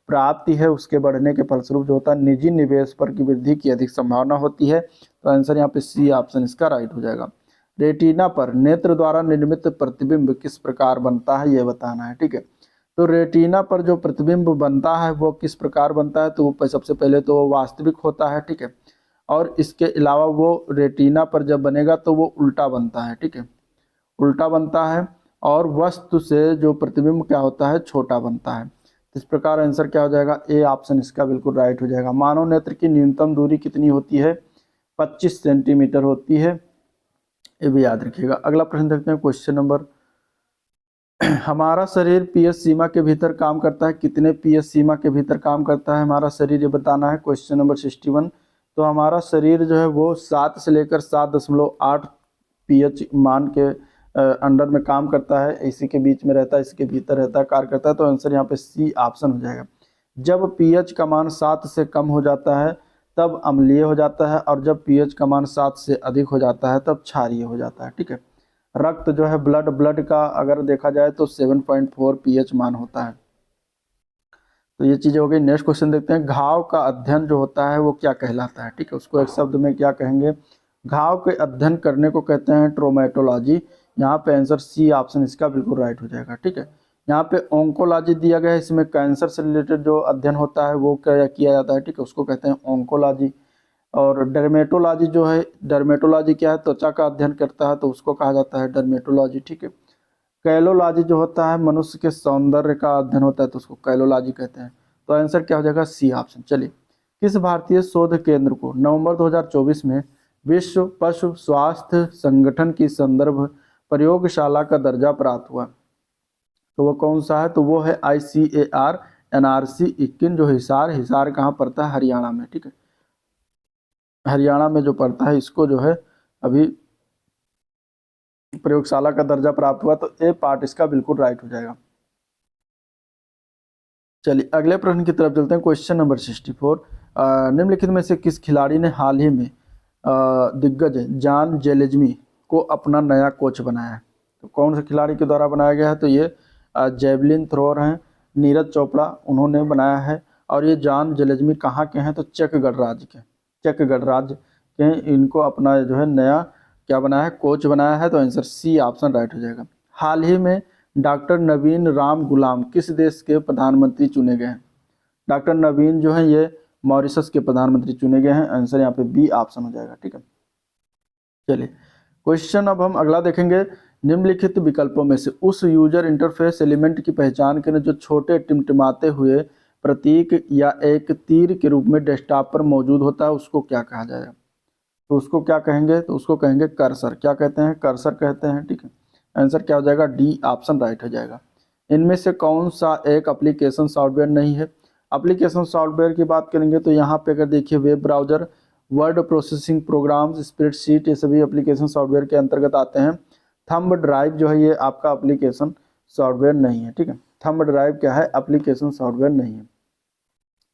प्राप्ति है उसके बढ़ने के फलस्वरूप जो होता है निजी निवेश पर की वृद्धि की अधिक संभावना होती है। तो आंसर यहाँ पे सी ऑप्शन इसका राइट हो जाएगा। रेटिना पर नेत्र द्वारा निर्मित प्रतिबिंब किस प्रकार बनता है ये बताना है। ठीक है, तो रेटिना पर जो प्रतिबिंब बनता है वो किस प्रकार बनता है? तो वो सबसे पहले तो वो वास्तविक होता है। ठीक है, और इसके अलावा वो रेटिना पर जब बनेगा तो वो उल्टा बनता है। ठीक है, उल्टा बनता है और वस्तु से जो प्रतिबिंब क्या होता है? छोटा बनता है। इस प्रकार आंसर क्या हो जाएगा? ए ऑप्शन इसका बिल्कुल राइट हो जाएगा। मानव नेत्र की न्यूनतम दूरी कितनी होती है? 25 सेंटीमीटर होती है, ये भी याद रखिएगा। अगला प्रश्न देखते हैं, क्वेश्चन नंबर हमारा शरीर पीएच सीमा के भीतर काम करता है। कितने पीएच सीमा के भीतर काम करता है हमारा शरीर, ये बताना है। Question number 61। तो हमारा शरीर जो है वो 7 से लेकर 7.8 पीएच मान के अंडर में काम करता है। इसी के बीच में रहता है, इसके भीतर रहता है, कार्य करता है। तो आंसर यहाँ पे सी ऑप्शन हो जाएगा। जब पीएच का मान 7 से कम हो जाता है तब अम्लीय हो जाता है, और जब पीएच का मान 7 से अधिक हो जाता है तब क्षारीय हो जाता है। ठीक है, रक्त जो है ब्लड का अगर देखा जाए तो 7.4 पीएच मान होता है। तो ये चीज़ें हो गई। नेक्स्ट क्वेश्चन देखते हैं, घाव का अध्ययन जो होता है वो क्या कहलाता है? ठीक है, उसको एक शब्द में क्या कहेंगे? घाव के अध्ययन करने को कहते हैं ट्रोमेटोलॉजी। यहाँ पे आंसर सी ऑप्शन इसका बिल्कुल राइट हो जाएगा। ठीक है, यहाँ पे ओंकोलॉजी दिया गया है, इसमें कैंसर से रिलेटेड जो अध्ययन होता है वो क्या किया जाता है। ठीक है, उसको कहते हैं ओंकोलॉजी। और डर्मेटोलॉजी जो है, डर्मेटोलॉजी क्या है, त्वचा का अध्ययन करता है तो उसको कहा जाता है डर्मेटोलॉजी, ठीक है। कैलोलॉजी जो होता है मनुष्य के सौंदर्य का अध्ययन होता है तो उसको कैलोलॉजी कहते हैं। तो आंसर क्या हो जाएगा, सी ऑप्शन। चलिए, किस भारतीय शोध केंद्र को नवंबर 2024 में विश्व पशु स्वास्थ्य संगठन की संदर्भ प्रयोगशाला का दर्जा प्राप्त हुआ? तो वो कौन सा है, तो वो है ICAR NRC 21 जो हिसार कहाँ पड़ता है, हरियाणा में, ठीक है। हरियाणा में जो पड़ता है, इसको जो है अभी प्रयोगशाला का दर्जा प्राप्त हुआ, तो ए पार्ट इसका बिल्कुल राइट हो जाएगा। चलिए अगले प्रश्न की तरफ चलते हैं। क्वेश्चन नंबर 64, निम्नलिखित में से किस खिलाड़ी ने हाल ही में दिग्गज जॉन जेलेज्मी को अपना नया कोच बनाया है? तो कौन से खिलाड़ी के द्वारा बनाया गया है, तो ये जेवलिन थ्रोअर हैं नीरज चोपड़ा, उन्होंने बनाया है। और ये जॉन जेलेज्मी कहाँ के हैं, तो चेक गणराज्य के इनको अपना जो है नया क्या बनाया है, कोच बनाया है। तो आंसर सी ऑप्शन राइट हो जाएगा। हाल ही में डॉक्टर नवीन राम गुलाम किस देश के प्रधानमंत्री चुने गए हैं? डॉक्टर नवीन जो है ये मॉरिशस के प्रधानमंत्री चुने गए हैं। आंसर यहाँ पे बी ऑप्शन हो जाएगा, ठीक है। चलिए क्वेश्चन अब हम अगला देखेंगे। निम्नलिखित विकल्पों में से उस यूजर इंटरफेस एलिमेंट की पहचान करें जो छोटे टिमटिमाते हुए प्रतीक या एक तीर के रूप में डेस्कटॉप पर मौजूद होता है, उसको क्या कहा जाएगा? तो उसको क्या कहेंगे, तो उसको कहेंगे कर्सर। क्या कहते हैं, कर्सर कहते हैं, ठीक है। आंसर क्या हो जाएगा, डी ऑप्शन राइट हो जाएगा। इनमें से कौन सा एक एप्लीकेशन सॉफ्टवेयर नहीं है? एप्लीकेशन सॉफ्टवेयर की बात करेंगे तो यहाँ पे अगर देखिए web browser, word processing programs, spreadsheet, ये सभी एप्लीकेशन सॉफ्टवेयर के अंतर्गत आते हैं। थंब ड्राइव जो है ये आपका एप्लीकेशन सॉफ्टवेयर नहीं है, ठीक है। थंब ड्राइव क्या है, एप्लीकेशन सॉफ्टवेयर नहीं है।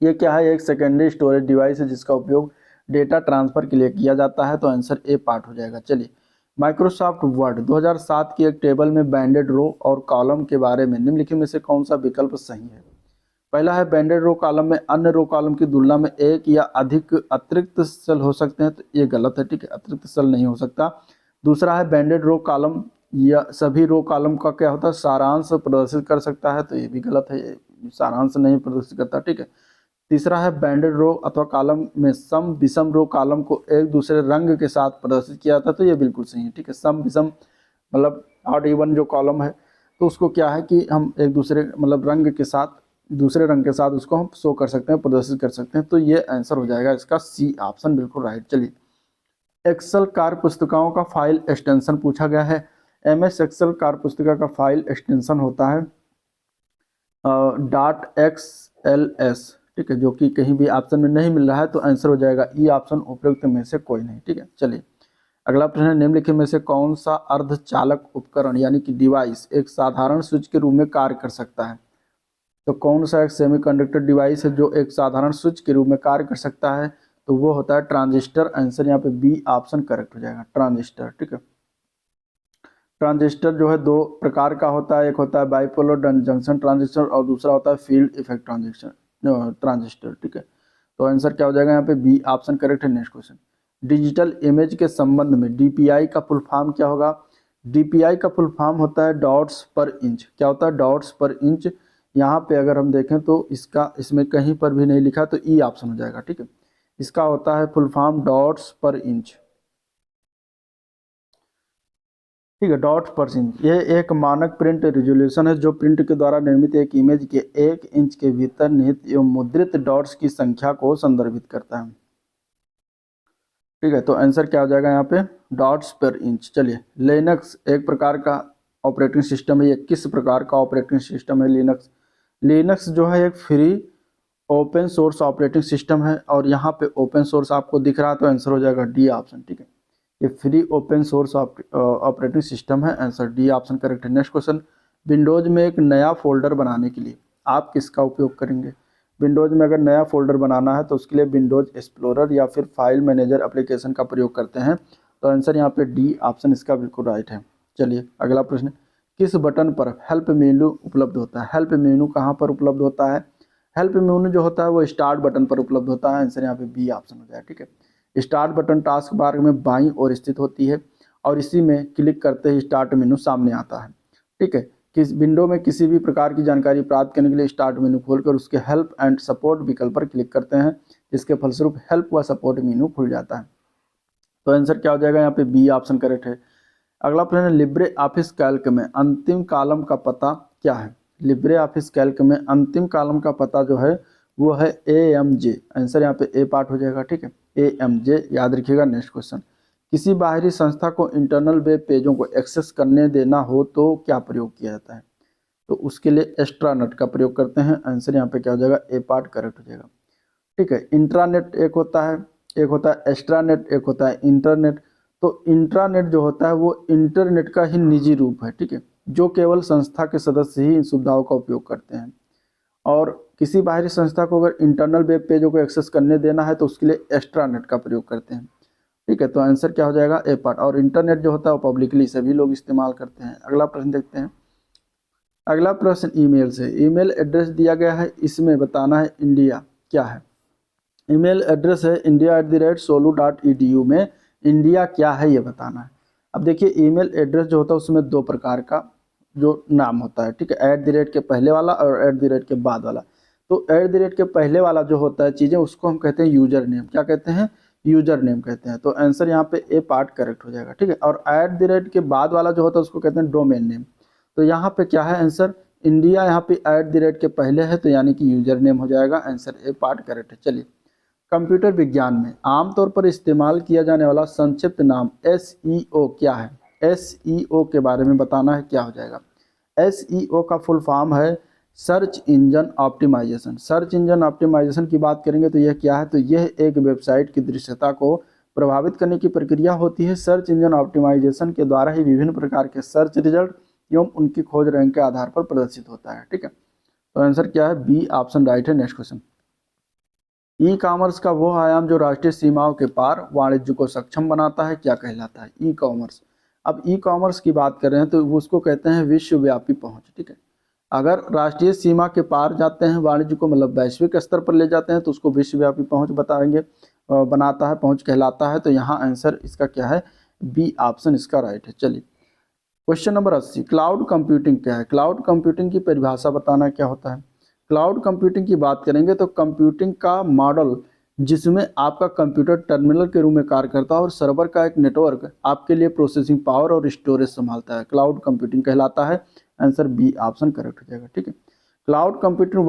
ये क्या है, एक सेकेंडरी स्टोरेज डिवाइस है जिसका उपयोग डेटा ट्रांसफर के लिए किया जाता है। तो आंसर ए पार्ट हो जाएगा। चलिए, माइक्रोसॉफ्ट वर्ड 2007 की एक टेबल में बैंडेड रो और कॉलम के बारे में निम्नलिखित में से कौन सा विकल्प सही है? पहला है बैंडेड रो कॉलम में अन्य रो कॉलम की तुलना में एक या अधिक अतिरिक्त सेल हो सकते हैं, तो ये गलत है, ठीक है। अतिरिक्त सेल नहीं हो सकता। दूसरा है बैंडेड रो कॉलम या सभी रो कॉलम का क्या होता है, सारांश प्रदर्शित कर सकता है, तो ये भी गलत है, ये सारांश नहीं प्रदर्शित करता, ठीक है। तीसरा है बैंडेड रो अथवा कॉलम में सम विषम रो कॉलम को एक दूसरे रंग के साथ प्रदर्शित किया जाता है, तो ये बिल्कुल सही है, ठीक है। सम विषम मतलब ऑड इवन जो कॉलम है तो उसको क्या है कि हम एक दूसरे मतलब रंग के साथ, दूसरे रंग के साथ उसको हम शो कर सकते हैं, प्रदर्शित कर सकते हैं। तो ये आंसर हो जाएगा इसका सी ऑप्शन बिल्कुल राइट। चलिए, एक्सेल कार्य पुस्तिकाओं का फाइल एक्सटेंशन पूछा गया है। MS एक्सेल कार्य पुस्तिका का फाइल एक्सटेंशन होता है .xls, ठीक है, जो कि कहीं भी ऑप्शन में नहीं मिल रहा है। तो आंसर हो जाएगा ई ऑप्शन, उपयुक्त में से कोई नहीं, ठीक है। चलिए अगला प्रश्न है, निम्नलिखित में से कौन सा अर्धचालक उपकरण यानी कि डिवाइस एक साधारण स्विच के रूप में कार्य कर सकता है? तो कौन सा एक सेमीकंडक्टर डिवाइस है जो एक साधारण स्विच के रूप में कार्य कर सकता है? तो वो होता है ट्रांजिस्टर। आंसर यहाँ पे बी ऑप्शन करेक्ट हो जाएगा, ट्रांजिस्टर, ठीक है। ट्रांजिस्टर जो है दो प्रकार का होता है, एक होता है बाइपोलर जंक्शन ट्रांजिस्टर और दूसरा होता है फील्ड इफेक्ट ट्रांजिस्टर, ठीक है। तो आंसर क्या हो जाएगा यहाँ पे बी ऑप्शन करेक्ट है। नेक्स्ट क्वेश्चन, डिजिटल इमेज के संबंध में DPI का फुल फॉर्म क्या होगा? DPI का फुल फॉर्म होता है डॉट्स पर इंच। क्या होता है, डॉट्स पर इंच। यहाँ पे अगर हम देखें तो इसमें कहीं पर भी नहीं लिखा, तो ई ऑप्शन हो जाएगा, ठीक है। इसका होता है फुल फॉर्म डॉट्स पर इंच, ठीक है। डॉट्स पर इंच ये एक मानक प्रिंट रिजोल्यूशन है जो प्रिंट के द्वारा निर्मित एक इमेज के 1 इंच के भीतर निहित एवं मुद्रित डॉट्स की संख्या को संदर्भित करता है, ठीक है। तो आंसर क्या हो जाएगा यहाँ पे, डॉट्स पर इंच। चलिए, लिनक्स एक प्रकार का ऑपरेटिंग सिस्टम है। ये किस प्रकार का ऑपरेटिंग सिस्टम है लिनक्स? लिनक्स जो है एक free open source operating system है और यहाँ पे ओपन सोर्स आपको दिख रहा है, तो आंसर हो जाएगा डी ऑप्शन, ठीक है। ये free open source operating system है। आंसर डी ऑप्शन करेक्ट है। नेक्स्ट क्वेश्चन, विंडोज में एक नया फोल्डर बनाने के लिए आप किसका उपयोग करेंगे? विंडोज में अगर नया फोल्डर बनाना है तो उसके लिए विंडोज एक्सप्लोरर या फिर फाइल मैनेजर एप्लीकेशन का प्रयोग करते हैं। तो आंसर यहाँ पे डी ऑप्शन इसका बिल्कुल राइट है। चलिए अगला प्रश्न, किस बटन पर हेल्प मेन्यू उपलब्ध होता है? हेल्प मेन्यू कहाँ पर उपलब्ध होता है? हेल्प मेन्यू जो होता है वो स्टार्ट बटन पर उपलब्ध होता है। आंसर यहाँ पे बी ऑप्शन हो जाए, ठीक है। स्टार्ट बटन टास्क बार में बाईं ओर स्थित होती है और इसी में क्लिक करते ही स्टार्ट मेन्यू सामने आता है, ठीक है। किस विंडो में किसी भी प्रकार की जानकारी प्राप्त करने के लिए स्टार्ट मेन्यू खोलकर उसके हेल्प एंड सपोर्ट विकल्प पर क्लिक करते हैं, इसके फलस्वरूप हेल्प व सपोर्ट मेन्यू खुल जाता है। तो आंसर क्या हो जाएगा यहाँ पे बी ऑप्शन करेक्ट है। अगला प्रश्न है लिब्रे ऑफिस कैल्क में अंतिम कॉलम का पता क्या है। लिब्रे ऑफिस कैल्क में अंतिम कॉलम का पता जो है वो है AMJ। आंसर यहाँ पे ए पार्ट हो जाएगा, ठीक है, AMJ याद रखिएगा। नेक्स्ट क्वेश्चन, किसी बाहरी संस्था को इंटरनल वेब पेजों को एक्सेस करने देना हो तो क्या प्रयोग किया जाता है। तो उसके लिए एक्स्ट्रानेट का प्रयोग करते हैं। आंसर यहाँ पे क्या हो जाएगा, ए पार्ट करेक्ट हो जाएगा, ठीक है। इंट्रानेट एक होता है, एक होता है एक्स्ट्रानेट, एक होता है इंटरनेट। तो इंट्रानेट जो होता है वो इंटरनेट का ही निजी रूप है, ठीक है, जो केवल संस्था के सदस्य ही इन सुविधाओं का उपयोग करते हैं। और किसी बाहरी संस्था को अगर इंटरनल वेब पेजों को एक्सेस करने देना है तो उसके लिए एक्स्ट्रानेट का प्रयोग करते हैं, ठीक है। तो आंसर क्या हो जाएगा, ए पार्ट। और इंटरनेट जो होता है वो पब्लिकली सभी लोग इस्तेमाल करते हैं। अगला प्रश्न देखते हैं। अगला प्रश्न ईमेल से, ईमेल एड्रेस दिया गया है, इसमें बताना है इंडिया क्या है। ईमेल एड्रेस है india@solu.edu में इंडिया क्या है ये बताना है। अब देखिए ईमेल एड्रेस जो होता है उसमें दो प्रकार का जो नाम होता है, ठीक है, @ के पहले वाला और @ के बाद वाला। तो @ के पहले वाला जो होता है चीज़ें उसको हम कहते हैं यूजर नेम। क्या कहते हैं, यूजर नेम कहते हैं। तो आंसर यहाँ पे ए पार्ट करेक्ट हो जाएगा, ठीक है। और @ के बाद वाला जो होता है उसको कहते हैं डोमेन नेम। तो यहाँ पे क्या है आंसर, इंडिया यहाँ पे @ के पहले है तो यानी कि यूजर नेम हो जाएगा। आंसर ए पार्ट करेक्ट है। चलिए, कंप्यूटर विज्ञान में आमतौर पर इस्तेमाल किया जाने वाला संक्षिप्त नाम SEO क्या है। SEO के बारे में बताना है, क्या हो जाएगा। SEO का फुल फॉर्म है search engine optimisation. Search engine optimisation की बात करेंगे तो यह क्या है, तो यह एक वेबसाइट की दृश्यता को प्रभावित करने की प्रक्रिया होती है। सर्च इंजन ऑप्टिमाइजेशन के द्वारा ही विभिन्न प्रकार के सर्च रिजल्ट एवं उनकी खोज रैंक के आधार पर प्रदर्शित होता है, ठीक है। तो आंसर क्या है, बी ऑप्शन राइट है। नेक्स्ट क्वेश्चन, ई कॉमर्स का वो आयाम जो राष्ट्रीय सीमाओं के पार वाणिज्य को सक्षम बनाता है क्या कहलाता है। ई कॉमर्स, अब ई कॉमर्स की बात कर रहे हैं तो उसको कहते हैं विश्वव्यापी पहुंच, ठीक है। अगर राष्ट्रीय सीमा के पार जाते हैं वाणिज्य को, मतलब वैश्विक स्तर पर ले जाते हैं तो उसको विश्वव्यापी पहुंच बताएंगे, बनाता है, पहुंच कहलाता है। तो यहाँ आंसर इसका क्या है, बी ऑप्शन इसका राइट है। चलिए, क्वेश्चन नंबर 80, क्लाउड कंप्यूटिंग क्या है। क्लाउड कंप्यूटिंग की परिभाषा बताना क्या होता है। क्लाउड कंप्यूटिंग की बात करेंगे तो कंप्यूटिंग का मॉडल जिसमें आपका कंप्यूटर टर्मिनल के रूप में कार्य करता है और सर्वर का एक नेटवर्क आपके लिए प्रोसेसिंग पावर और स्टोरेज संभालता है, क्लाउड कंप्यूटिंग कहलाता है। आंसर बी ऑप्शन करेक्ट हो जाएगा, ठीक है। क्लाउड कंप्यूटिंग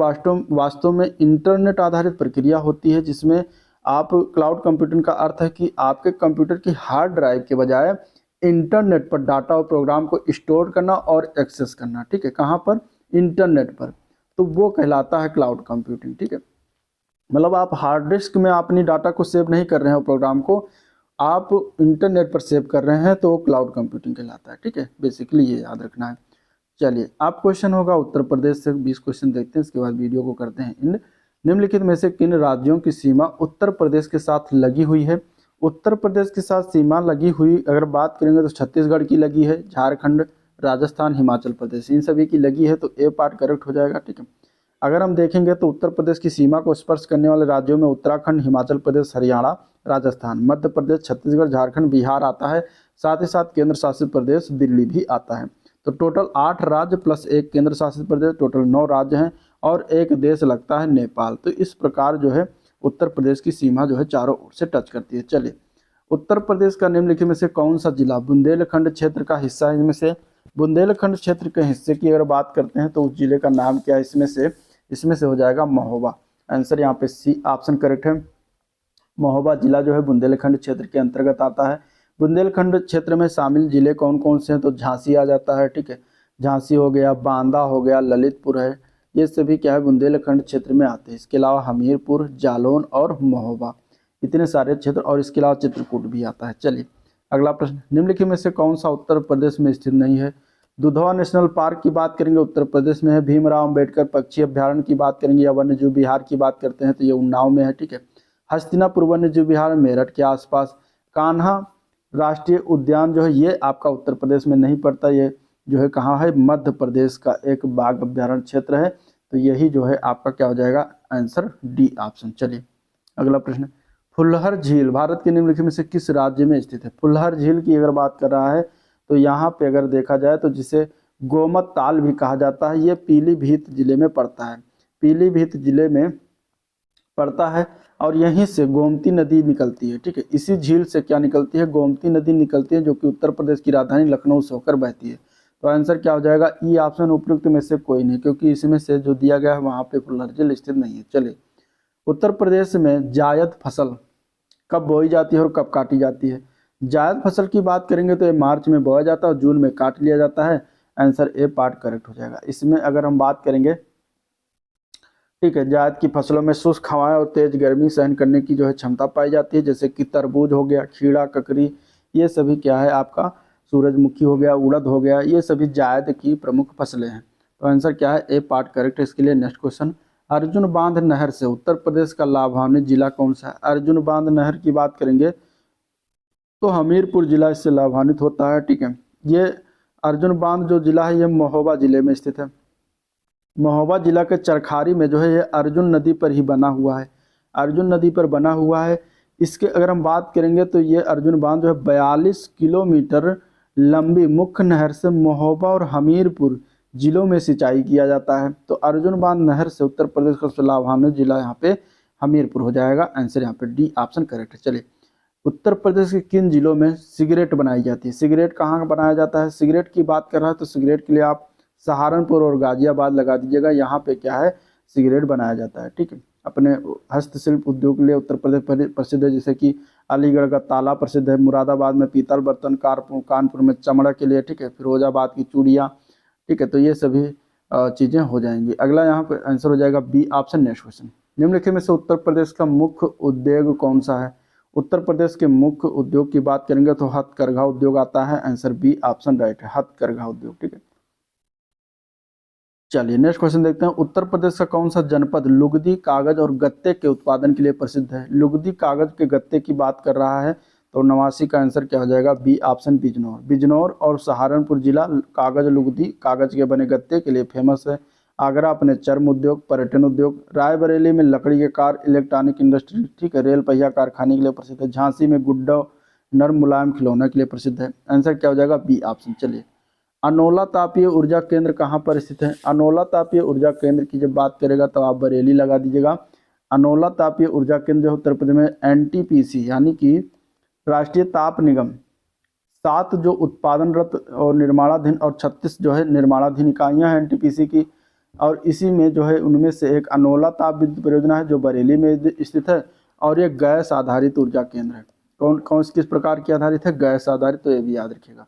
वास्तव में इंटरनेट आधारित प्रक्रिया होती है जिसमें आप, क्लाउड कंप्यूटिंग का अर्थ है कि आपके कंप्यूटर की हार्ड ड्राइव के बजाय इंटरनेट पर डाटा और प्रोग्राम को स्टोर करना और एक्सेस करना, ठीक है। कहाँ पर, इंटरनेट पर। तो वो कहलाता है क्लाउड कंप्यूटिंग, ठीक है। मतलब आप हार्ड डिस्क में अपनी डाटा को सेव नहीं कर रहे हैं, प्रोग्राम को आप इंटरनेट पर सेव कर रहे हैं, तो क्लाउड कंप्यूटिंग कहलाता है, ठीक है। बेसिकली ये याद रखना है। चलिए, आप क्वेश्चन होगा उत्तर प्रदेश से 20 क्वेश्चन देखते हैं, इसके बाद वीडियो को करते हैं इन निम्नलिखित में से किन राज्यों की सीमा उत्तर प्रदेश के साथ लगी हुई है। उत्तर प्रदेश के साथ सीमा लगी हुई अगर बात करेंगे तो छत्तीसगढ़ की लगी है, झारखंड, राजस्थान, हिमाचल प्रदेश, इन सभी की लगी है। तो ए पार्ट करेक्ट हो जाएगा, ठीक है। अगर हम देखेंगे तो उत्तर प्रदेश की सीमा को स्पर्श करने वाले राज्यों में उत्तराखंड, हिमाचल प्रदेश, हरियाणा, राजस्थान, मध्य प्रदेश, छत्तीसगढ़, झारखंड, बिहार आता है। साथ ही साथ केंद्र शासित प्रदेश दिल्ली भी आता है। तो टोटल 8 राज्य प्लस एक केंद्र शासित प्रदेश, टोटल 9 राज्य हैं और एक देश लगता है नेपाल। तो इस प्रकार जो है उत्तर प्रदेश की सीमा जो है चारों ओर से टच करती है। चलिए, उत्तर प्रदेश का निम्नलिखित में से कौन सा जिला बुंदेलखंड क्षेत्र का हिस्सा है। इनमें से बुंदेलखंड क्षेत्र के हिस्से की अगर बात करते हैं तो उस जिले का नाम क्या है, इसमें से हो जाएगा महोबा। आंसर यहाँ पे सी ऑप्शन करेक्ट है। महोबा जिला जो है बुंदेलखंड क्षेत्र के अंतर्गत आता है। बुंदेलखंड क्षेत्र में शामिल जिले कौन कौन से हैं, तो झांसी आ जाता है, ठीक है। झांसी हो गया, बांदा हो गया, ललितपुर है, ये सभी क्या है बुंदेलखंड क्षेत्र में आते हैं। इसके अलावा हमीरपुर, जालौन और महोबा, इतने सारे क्षेत्र, और इसके अलावा चित्रकूट भी आता है। चलिए, अगला प्रश्न, निम्नलिखित में से कौन सा उत्तर प्रदेश में स्थित नहीं है। दुधवा नेशनल पार्क की बात करेंगे उत्तर प्रदेश में है। भीमराव अंबेडकर पक्षी अभ्यारण्य की बात करेंगे या वन्य जीव विहार की बात करते हैं तो ये उन्नाव में है, ठीक है। हस्तिनापुर वन्य जीव विहार मेरठ के आसपास। कान्हा राष्ट्रीय उद्यान जो है ये आपका उत्तर प्रदेश में नहीं पड़ता, ये जो है कहाँ है, मध्य प्रदेश का एक बाघ अभ्यारण्य क्षेत्र है। तो यही जो है आपका क्या हो जाएगा, आंसर डी ऑप्शन। चलिए, अगला प्रश्न, फुल्हर झील भारत के निम्नलिखित में से किस राज्य में स्थित है। फुल्हर झील की अगर बात कर रहा है तो यहाँ पे अगर देखा जाए तो जिसे गोमत ताल भी कहा जाता है, ये पीलीभीत जिले में पड़ता है। पीलीभीत जिले में पड़ता है और यहीं से गोमती नदी निकलती है। ठीक है, इसी झील से क्या निकलती है, गोमती नदी निकलती है, जो कि उत्तर प्रदेश की राजधानी लखनऊ से होकर बहती है। तो आंसर क्या हो जाएगा, ई ऑप्शन उपयुक्त में से कोई नहीं, क्योंकि इसमें से जो दिया गया है वहाँ पे पुलर झील स्थित नहीं है। चलिए, उत्तर प्रदेश में जायद फसल कब बोई जाती है और कब काटी जाती है। जायद फसल की बात करेंगे तो ये मार्च में बोया जाता है और जून में काट लिया जाता है। आंसर ए पार्ट करेक्ट हो जाएगा। इसमें अगर हम बात करेंगे, ठीक है, जायद की फसलों में शुष्क हवाएं और तेज गर्मी सहन करने की जो है क्षमता पाई जाती है, जैसे कि तरबूज हो गया, खीरा, ककड़ी, ये सभी क्या है आपका, सूरजमुखी हो गया, उड़द हो गया, ये सभी जायद की प्रमुख फसलें हैं। तो आंसर क्या है, ए पार्ट करेक्ट। इसके लिए नेक्स्ट क्वेश्चन, अर्जुन बांध नहर से उत्तर प्रदेश का लाभान्वित जिला कौन सा है। अर्जुन बांध नहर की बात करेंगे तो हमीरपुर जिला इससे लाभान्वित होता है। ठीक है, ये अर्जुन बांध जो जिला है ये महोबा जिले में स्थित है। महोबा जिला के चरखारी में जो है ये अर्जुन नदी पर ही बना हुआ है, अर्जुन नदी पर बना हुआ है। इसके अगर हम बात करेंगे तो ये अर्जुन बांध जो है 42 किलोमीटर लंबी मुख्य नहर से महोबा और हमीरपुर जिलों में सिंचाई किया जाता है। तो अर्जुन बांध नहर से उत्तर प्रदेश का सबसे लाभान्वित जिला यहाँ पे हमीरपुर हो जाएगा। आंसर यहाँ पे डी ऑप्शन करेक्ट है। चलिए, उत्तर प्रदेश के किन जिलों में सिगरेट बनाई जाती है। सिगरेट कहाँ बनाया जाता है, सिगरेट की बात कर रहा है तो सिगरेट के लिए आप सहारनपुर और गाजियाबाद लगा दीजिएगा, यहाँ पे क्या है, सिगरेट बनाया जाता है। ठीक है, अपने हस्तशिल्प उद्योग के लिए उत्तर प्रदेश प्रसिद्ध है, जैसे कि अलीगढ़ का ताला प्रसिद्ध है, मुरादाबाद में पीतल बर्तन, कानपुर में चमड़ा के लिए, ठीक है, फिरोजाबाद की चूड़ियाँ। ठीक है, तो ये सभी चीज़ें हो जाएंगी। अगला यहाँ पे आंसर हो जाएगा बी ऑप्शन। नेक्स्ट क्वेश्चन, निम्नलिखित में से उत्तर प्रदेश का मुख्य उद्योग कौन सा है। उत्तर प्रदेश के मुख्य उद्योग की बात करेंगे तो हथकरघा उद्योग आता है। आंसर बी ऑप्शन राइट है, हथकरघा उद्योग। ठीक है, चलिए नेक्स्ट क्वेश्चन देखते हैं, उत्तर प्रदेश का कौन सा जनपद लुगदी, कागज और गत्ते के उत्पादन के लिए प्रसिद्ध है। लुगदी, कागज के गत्ते की बात कर रहा है तो नवासी का आंसर क्या हो जाएगा, बी ऑप्शन बिजनौर। बिजनौर और सहारनपुर जिला कागज, लुगदी, कागज के बने गत्ते के लिए फेमस है। आगरा अपने चर्म उद्योग, पर्यटन उद्योग, रायबरेली में लकड़ी के कार, इलेक्ट्रॉनिक इंडस्ट्री, ठीक है, रेल पहिया कारखाने के लिए प्रसिद्ध है। झांसी में गुड्डा नर्म मुलायम खिलौने के लिए प्रसिद्ध है। आंसर क्या हो जाएगा, बी ऑप्शन। चलिए, अनोला तापीय ऊर्जा केंद्र कहाँ पर स्थित है। अनोला तापीय ऊर्जा केंद्र की जब बात करेगा तो आप बरेली लगा दीजिएगा। अनोला तापीय ऊर्जा केंद्र उत्तर प्रदेश में एनटीपीसी यानी कि राष्ट्रीय ताप निगम 7 जो उत्पादनरत और निर्माणाधीन और 36 जो है निर्माणाधीन इकाइयाँ हैं एनटीपीसी की, और इसी में जो है उनमें से एक अनोला ताप विद्युत परियोजना है जो बरेली में स्थित है, और ये गैस आधारित ऊर्जा केंद्र है। कौन कौन किस प्रकार की आधारित है, गैस आधारित, तो ये भी याद रखिएगा।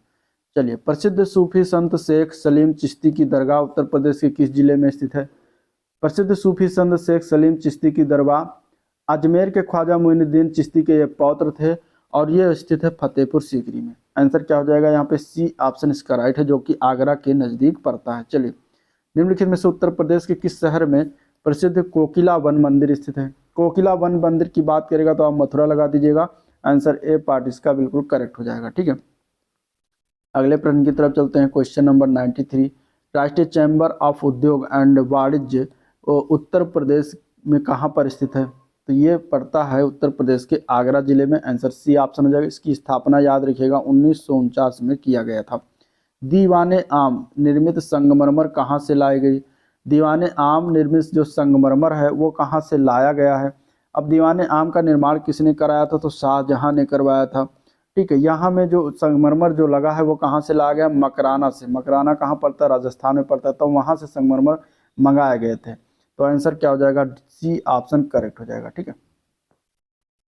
चलिए, प्रसिद्ध सूफी संत शेख सलीम चिश्ती की दरगाह उत्तर प्रदेश के किस जिले में स्थित है। प्रसिद्ध सूफी संत शेख सलीम चिश्ती की दरगाह अजमेर के ख्वाजा मोइनुद्दीन चिश्ती के ये पौत्र थे और ये स्थित है फतेहपुर सीकरी में। आंसर क्या हो जाएगा यहाँ पे, सी ऑप्शन इसका राइट है, जो कि आगरा के नज़दीक पड़ता है। चलिए, निम्नलिखित में से उत्तर प्रदेश के किस शहर में प्रसिद्ध कोकिला वन मंदिर स्थित है। कोकिला वन मंदिर की बात करेगा तो आप मथुरा लगा दीजिएगा। आंसर ए पार्ट इसका बिल्कुल करेक्ट हो जाएगा। ठीक है, अगले प्रश्न की तरफ चलते हैं। क्वेश्चन नंबर 93, राष्ट्रीय चैम्बर ऑफ उद्योग एंड वाणिज्य उत्तर प्रदेश में कहाँ पर स्थित है। तो ये पड़ता है उत्तर प्रदेश के आगरा जिले में। आंसर सी ऑप्शन हो जाएगा। इसकी स्थापना याद रखिएगा 1949 में किया गया था। दीवाने आम निर्मित संगमरमर कहाँ से लाई गई। दीवाने आम निर्मित जो संगमरमर है वो कहाँ से लाया गया है। अब दीवाने आम का निर्माण किसने कराया था, तो शाहजहां ने करवाया था। ठीक है, यहाँ में जो संगमरमर जो लगा है वो कहाँ से लाया गया, मकराना से। मकराना कहाँ पड़ता है, राजस्थान में पड़ता है, तो वहाँ से संगमरमर मंगाए गए थे। तो आंसर क्या हो जाएगा, सी ऑप्शन करेक्ट हो जाएगा। ठीक है,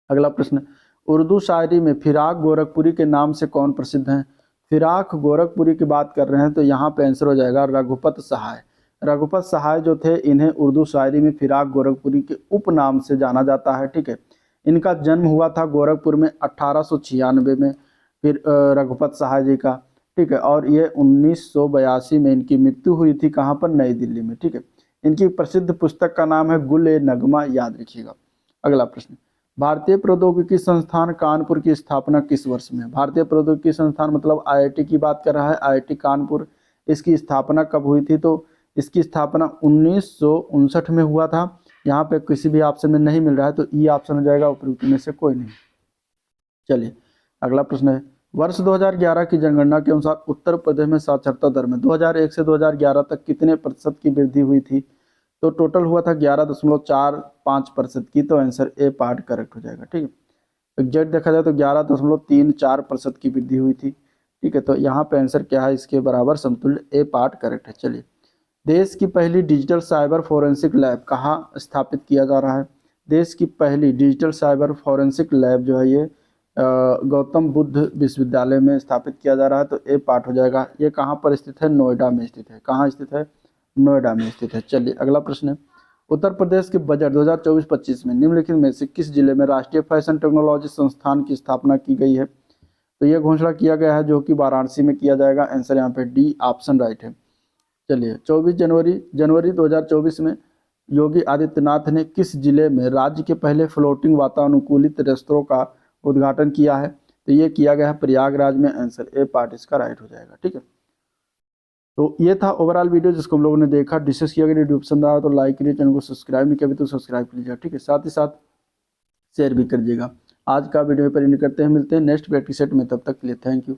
अगला प्रश्न, उर्दू शायरी में फिराक गोरखपुरी के नाम से कौन प्रसिद्ध हैं। फिराक गोरखपुरी की बात कर रहे हैं तो यहाँ पे आंसर हो जाएगा रघुपत सहाय। रघुपत सहाय जो थे इन्हें उर्दू शायरी में फिराक गोरखपुरी के उपनाम से जाना जाता है। ठीक है, इनका जन्म हुआ था गोरखपुर में 1896 में, फिर रघुपत सहाय जी का। ठीक है, और ये 1982 में इनकी मृत्यु हुई थी, कहाँ पर, नई दिल्ली में। ठीक है, इनकी प्रसिद्ध पुस्तक का नाम है गुल-ए-नगमा, याद रखिएगा। अगला प्रश्न, भारतीय प्रौद्योगिकी संस्थान कानपुर की स्थापना किस वर्ष में। भारतीय प्रौद्योगिकी संस्थान मतलब आईआईटी की बात कर रहा है, आईआईटी कानपुर। इसकी स्थापना कब हुई थी, तो इसकी स्थापना 1959 में हुआ था। यहाँ पे किसी भी ऑप्शन में नहीं मिल रहा है, तो ई ऑप्शन हो जाएगा, उपयुक्त में से कोई नहीं। चलिए, अगला प्रश्न है, वर्ष 2011 की जनगणना के अनुसार उत्तर प्रदेश में साक्षरता दर में 2001 से 2011 तक कितने प्रतिशत की वृद्धि हुई थी। तो टोटल हुआ था 11.45% की, तो आंसर ए पार्ट करेक्ट हो जाएगा। ठीक है, एग्जैक्ट देखा जाए तो 11.34% की वृद्धि हुई थी। ठीक है, तो यहाँ पे आंसर क्या है, इसके बराबर समतुल्य ए पार्ट करेक्ट है। चलिए, देश की पहली डिजिटल साइबर फोरेंसिक लैब कहाँ स्थापित किया जा रहा है? देश की पहली डिजिटल साइबर फोरेंसिक लैब जो है ये गौतम बुद्ध विश्वविद्यालय में स्थापित किया जा रहा है, तो ए पार्ट हो जाएगा। ये कहाँ पर स्थित है? नोएडा में स्थित है। कहाँ स्थित है? नोएडा में स्थित है। चलिए, अगला प्रश्न है, उत्तर प्रदेश के बजट 2024-25 में निम्नलिखित में से किस जिले में राष्ट्रीय फैशन टेक्नोलॉजी संस्थान की स्थापना की गई है? तो यह घोषणा किया गया है जो कि वाराणसी में किया जाएगा। आंसर यहाँ पे डी ऑप्शन राइट है। चलिए, 24 जनवरी 2024 में योगी आदित्यनाथ ने किस जिले में राज्य के पहले फ्लोटिंग वातानुकूलित रेस्तरों का उद्घाटन किया है? तो ये किया गया है प्रयागराज में। आंसर ए पार्ट इसका राइट हो जाएगा। ठीक है, तो ये था ओवरऑल वीडियो जिसको हम लोगों ने देखा, डिस्कस किया। अगर वीडियो पसंद आया तो लाइक करिए, चैनल को सब्सक्राइब नहीं किया तो सब्सक्राइब कर लीजिएगा। ठीक है, साथ ही साथ शेयर भी कर दीजिएगा। आज का वीडियो पर एंड करते हैं, मिलते हैं नेक्स्ट प्रैक्टिस सेट में, तब तक के लिए थैंक यू।